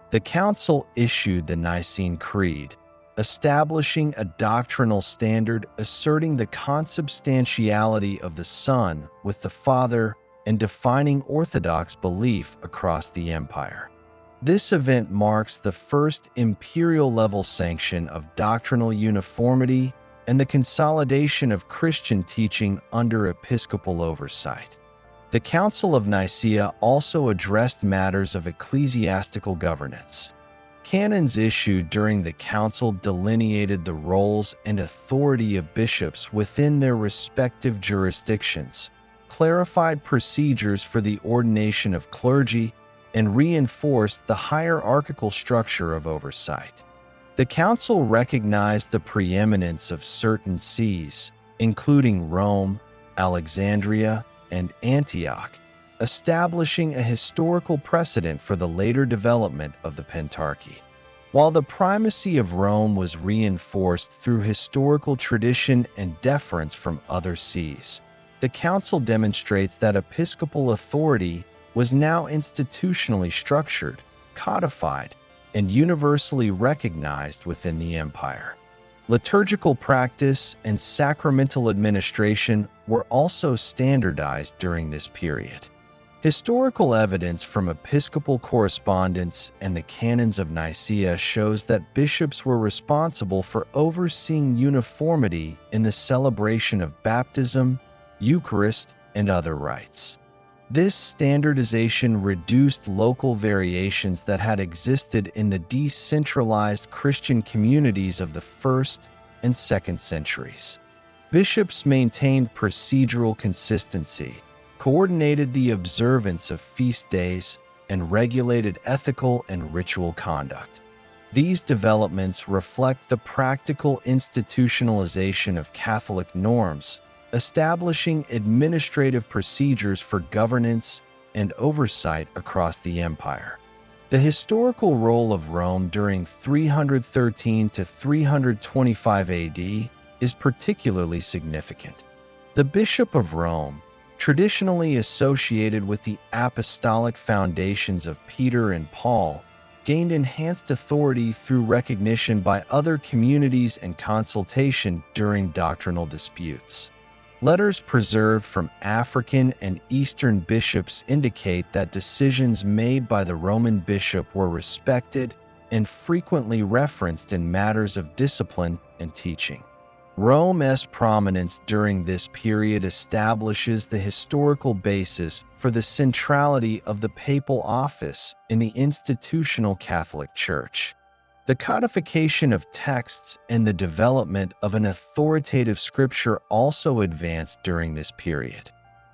The council issued the Nicene Creed, establishing a doctrinal standard asserting the consubstantiality of the Son with the Father and defining orthodox belief across the empire. This event marks the first imperial-level sanction of doctrinal uniformity and the consolidation of Christian teaching under episcopal oversight. The Council of Nicaea also addressed matters of ecclesiastical governance. Canons issued during the council delineated the roles and authority of bishops within their respective jurisdictions, clarified procedures for the ordination of clergy, and reinforced the hierarchical structure of oversight. The council recognized the preeminence of certain sees, including Rome, Alexandria, and Antioch, establishing a historical precedent for the later development of the Pentarchy. While the primacy of Rome was reinforced through historical tradition and deference from other sees, the council demonstrates that episcopal authority was now institutionally structured, codified, and universally recognized within the empire. Liturgical practice and sacramental administration were also standardized during this period. Historical evidence from episcopal correspondence and the canons of Nicaea shows that bishops were responsible for overseeing uniformity in the celebration of baptism, Eucharist, and other rites. This standardization reduced local variations that had existed in the decentralized Christian communities of the 1st and 2nd centuries. Bishops maintained procedural consistency, coordinated the observance of feast days, and regulated ethical and ritual conduct. These developments reflect the practical institutionalization of Catholic norms, establishing administrative procedures for governance and oversight across the empire. The historical role of Rome during 313 to 325 AD is particularly significant. The Bishop of Rome, traditionally associated with the apostolic foundations of Peter and Paul, gained enhanced authority through recognition by other communities and consultation during doctrinal disputes. Letters preserved from African and Eastern bishops indicate that decisions made by the Roman bishop were respected and frequently referenced in matters of discipline and teaching. Rome's prominence during this period establishes the historical basis for the centrality of the papal office in the institutional Catholic Church. The codification of texts and the development of an authoritative scripture also advanced during this period.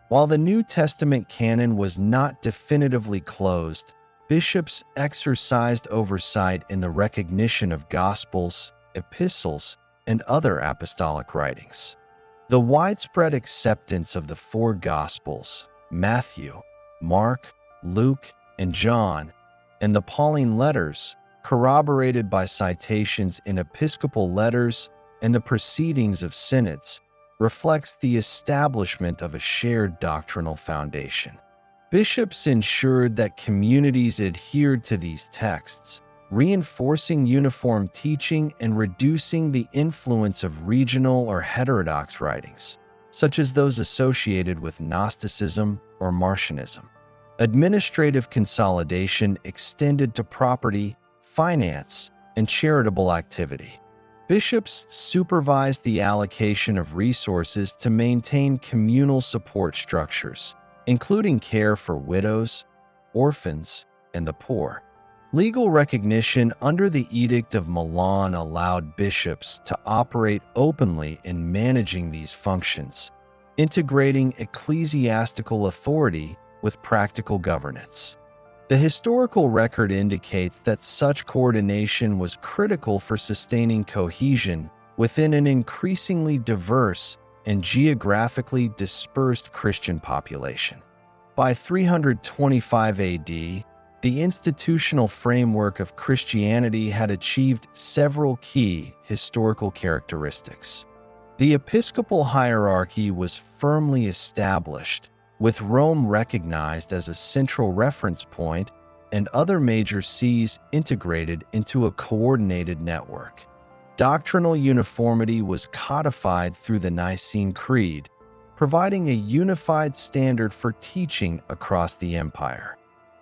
While the New Testament canon was not definitively closed, bishops exercised oversight in the recognition of Gospels, epistles, and other apostolic writings. The widespread acceptance of the four Gospels, Matthew, Mark, Luke, and John, and the Pauline letters, corroborated by citations in episcopal letters and the proceedings of synods, reflects the establishment of a shared doctrinal foundation. Bishops ensured that communities adhered to these texts, reinforcing uniform teaching and reducing the influence of regional or heterodox writings, such as those associated with Gnosticism or Marcionism. Administrative consolidation extended to property, finance, and charitable activity. Bishops supervised the allocation of resources to maintain communal support structures, including care for widows, orphans, and the poor. Legal recognition under the Edict of Milan allowed bishops to operate openly in managing these functions, integrating ecclesiastical authority with practical governance. The historical record indicates that such coordination was critical for sustaining cohesion within an increasingly diverse and geographically dispersed Christian population. By 325 AD, the institutional framework of Christianity had achieved several key historical characteristics. The episcopal hierarchy was firmly established, with Rome recognized as a central reference point and other major sees integrated into a coordinated network. Doctrinal uniformity was codified through the Nicene Creed, providing a unified standard for teaching across the empire.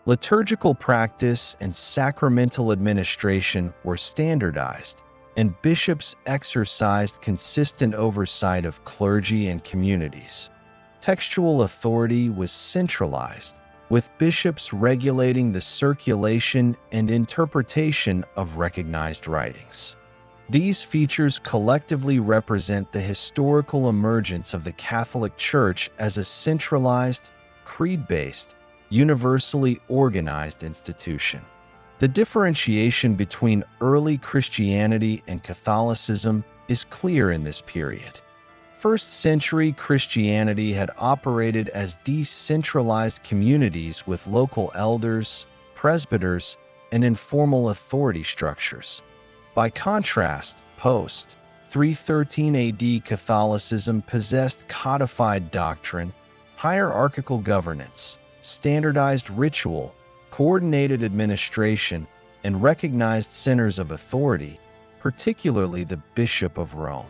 Liturgical practice and sacramental administration were standardized, and bishops exercised consistent oversight of clergy and communities. Textual authority was centralized, with bishops regulating the circulation and interpretation of recognized writings. These features collectively represent the historical emergence of the Catholic Church as a centralized, creed-based, universally organized institution. The differentiation between early Christianity and Catholicism is clear in this period. First-century Christianity had operated as decentralized communities with local elders, presbyters, and informal authority structures. By contrast, post-313 AD Catholicism possessed codified doctrine, hierarchical governance, standardized ritual, coordinated administration, and recognized centers of authority, particularly the Bishop of Rome.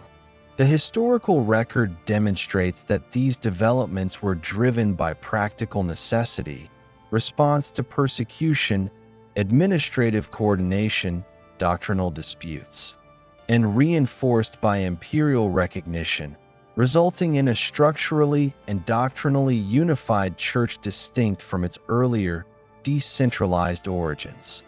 The historical record demonstrates that these developments were driven by practical necessity, response to persecution, administrative coordination, doctrinal disputes, and reinforced by imperial recognition, resulting in a structurally and doctrinally unified church distinct from its earlier, decentralized origins.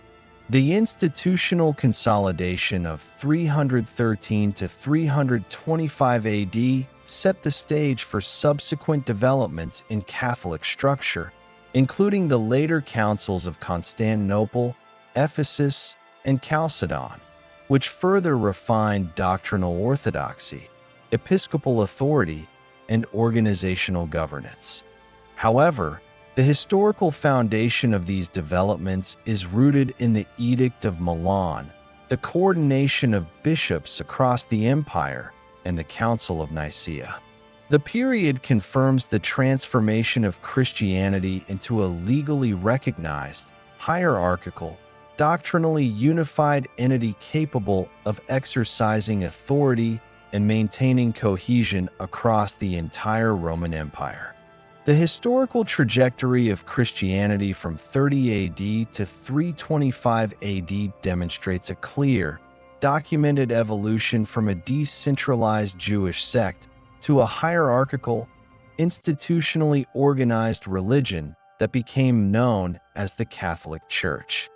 The institutional consolidation of 313 to 325 AD set the stage for subsequent developments in Catholic structure, including the later councils of Constantinople, Ephesus, and Chalcedon, which further refined doctrinal orthodoxy, episcopal authority, and organizational governance. However, the historical foundation of these developments is rooted in the Edict of Milan, the coordination of bishops across the empire, and the Council of Nicaea. The period confirms the transformation of Christianity into a legally recognized, hierarchical, doctrinally unified entity capable of exercising authority and maintaining cohesion across the entire Roman Empire. The historical trajectory of Christianity from 30 AD to 325 AD demonstrates a clear, documented evolution from a decentralized Jewish sect to a hierarchical, institutionally organized religion that became known as the Catholic Church.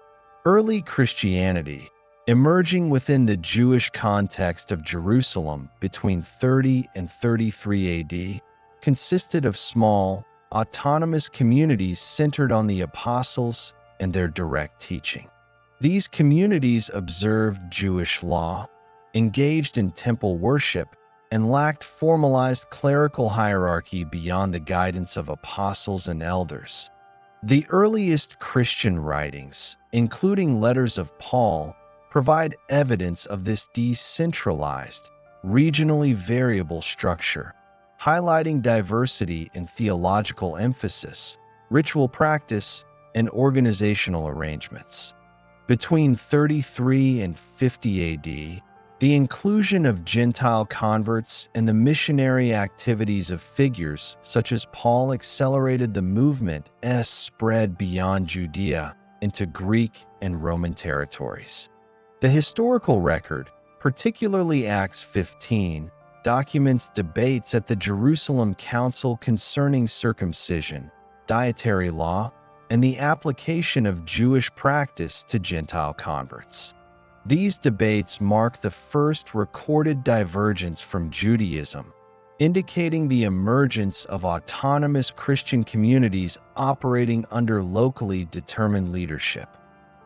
Early Christianity, emerging within the Jewish context of Jerusalem between 30 and 33 AD, consisted of small, autonomous communities centered on the apostles and their direct teaching. These communities observed Jewish law, engaged in temple worship, and lacked formalized clerical hierarchy beyond the guidance of apostles and elders. The earliest Christian writings, including letters of Paul, provide evidence of this decentralized, regionally variable structure, highlighting diversity in theological emphasis, ritual practice, and organizational arrangements. Between 33 and 50 AD, the inclusion of Gentile converts and the missionary activities of figures such as Paul accelerated the movement's spread beyond Judea into Greek and Roman territories. The historical record, particularly Acts 15, documents debates at the Jerusalem Council concerning circumcision, dietary law, and the application of Jewish practice to Gentile converts. These debates mark the first recorded divergence from Judaism, indicating the emergence of autonomous Christian communities operating under locally determined leadership.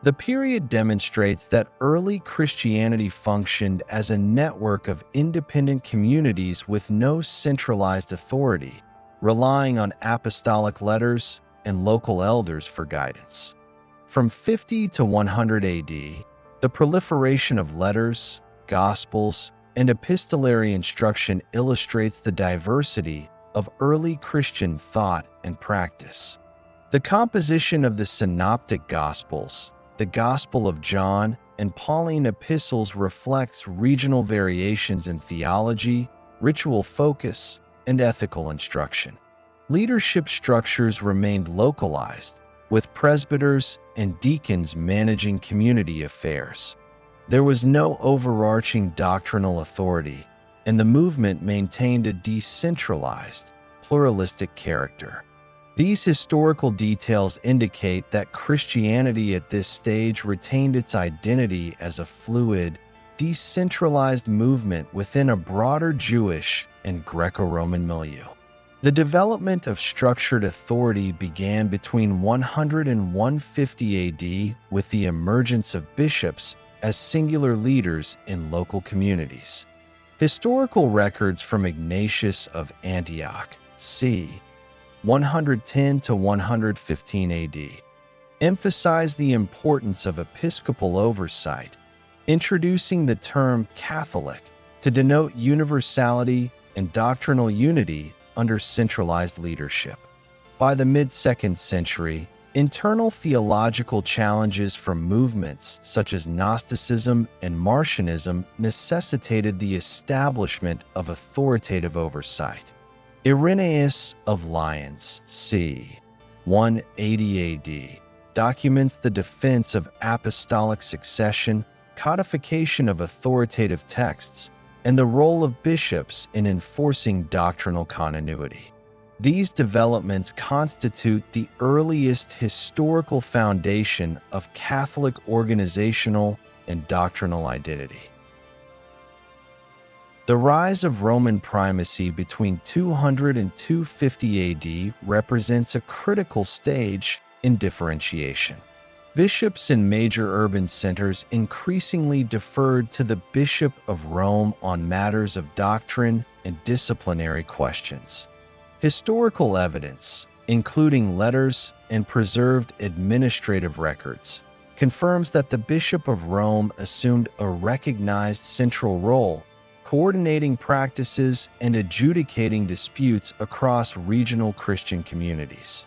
The period demonstrates that early Christianity functioned as a network of independent communities with no centralized authority, relying on apostolic letters and local elders for guidance. From 50 to 100 AD, the proliferation of letters, gospels, and epistolary instruction illustrates the diversity of early Christian thought and practice. The composition of the Synoptic Gospels, the Gospel of John, and Pauline epistles reflects regional variations in theology, ritual focus, and ethical instruction. Leadership structures remained localized, with presbyters and deacons managing community affairs. There was no overarching doctrinal authority, and the movement maintained a decentralized, pluralistic character. These historical details indicate that Christianity at this stage retained its identity as a fluid, decentralized movement within a broader Jewish and Greco-Roman milieu. The development of structured authority began between 100 and 150 AD with the emergence of bishops as singular leaders in local communities. Historical records from Ignatius of Antioch, c. 110 to 115 AD, emphasize the importance of episcopal oversight, introducing the term Catholic to denote universality and doctrinal unity under centralized leadership. By the mid-2nd century, internal theological challenges from movements such as Gnosticism and Marcionism necessitated the establishment of authoritative oversight. Irenaeus of Lyons, c. 180 AD, documents the defense of apostolic succession, codification of authoritative texts, and the role of bishops in enforcing doctrinal continuity. These developments constitute the earliest historical foundation of Catholic organizational and doctrinal identity. The rise of Roman primacy between 200 and 250 AD represents a critical stage in differentiation. Bishops in major urban centers increasingly deferred to the Bishop of Rome on matters of doctrine and disciplinary questions. Historical evidence, including letters and preserved administrative records, confirms that the Bishop of Rome assumed a recognized central role, coordinating practices and adjudicating disputes across regional Christian communities.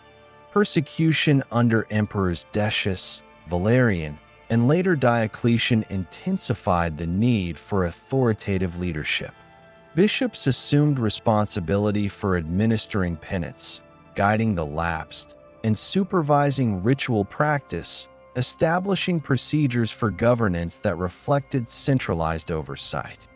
Persecution under emperors Decius, Valerian, and later Diocletian intensified the need for authoritative leadership. Bishops assumed responsibility for administering penance, guiding the lapsed, and supervising ritual practice, establishing procedures for governance that reflected centralized oversight.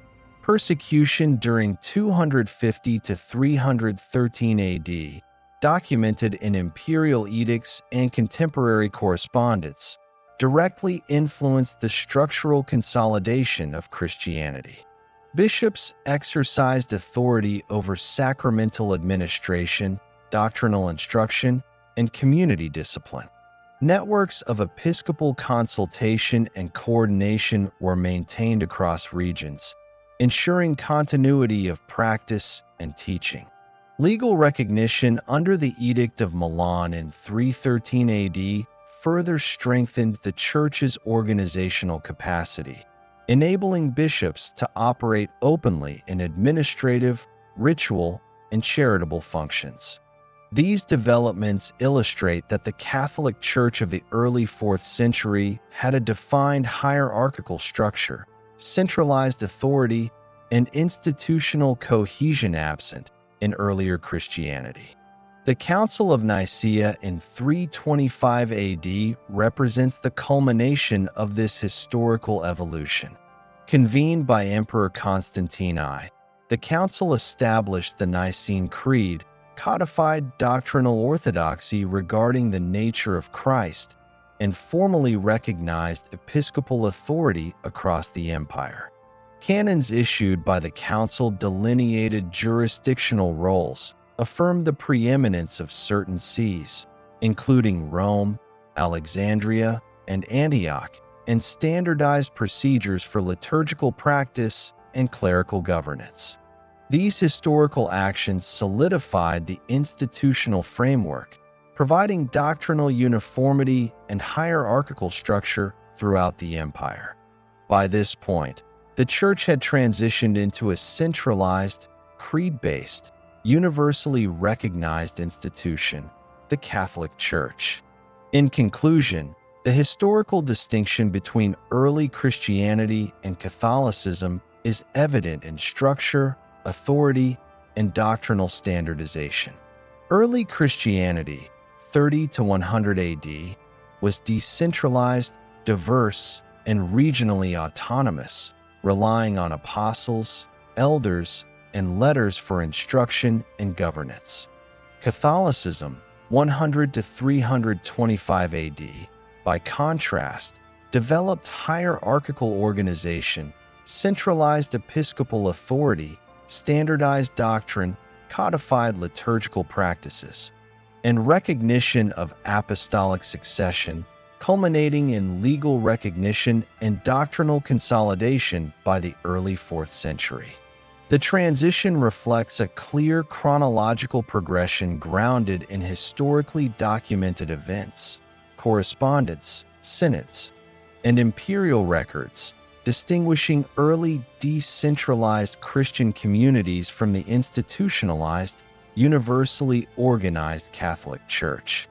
Persecution during 250 to 313 AD, documented in imperial edicts and contemporary correspondence, directly influenced the structural consolidation of Christianity. Bishops exercised authority over sacramental administration, doctrinal instruction, and community discipline. Networks of episcopal consultation and coordination were maintained across regions, ensuring continuity of practice and teaching. Legal recognition under the Edict of Milan in 313 AD further strengthened the Church's organizational capacity, enabling bishops to operate openly in administrative, ritual, and charitable functions. These developments illustrate that the Catholic Church of the early 4th century had a defined hierarchical structure, centralized authority, and institutional cohesion absent in earlier Christianity. The Council of Nicaea in 325 AD represents the culmination of this historical evolution. Convened by Emperor Constantine I, the Council established the Nicene Creed, codified doctrinal orthodoxy regarding the nature of Christ, and formally recognized episcopal authority across the empire. Canons issued by the Council delineated jurisdictional roles, affirmed the preeminence of certain sees, including Rome, Alexandria, and Antioch, and standardized procedures for liturgical practice and clerical governance. These historical actions solidified the institutional framework, providing doctrinal uniformity and hierarchical structure throughout the empire. By this point, the Church had transitioned into a centralized, creed-based, universally recognized institution, the Catholic Church. In conclusion, the historical distinction between early Christianity and Catholicism is evident in structure, authority, and doctrinal standardization. Early Christianity, 30 to 100 AD, was decentralized, diverse, and regionally autonomous, relying on apostles, elders, and letters for instruction and governance. Catholicism, 100 to 325 AD, by contrast, developed hierarchical organization, centralized episcopal authority, standardized doctrine, codified liturgical practices, and recognition of apostolic succession, culminating in legal recognition and doctrinal consolidation by the early 4th century. The transition reflects a clear chronological progression grounded in historically documented events, correspondence, synods, and imperial records, distinguishing early decentralized Christian communities from the institutionalized, universally organized Catholic Church.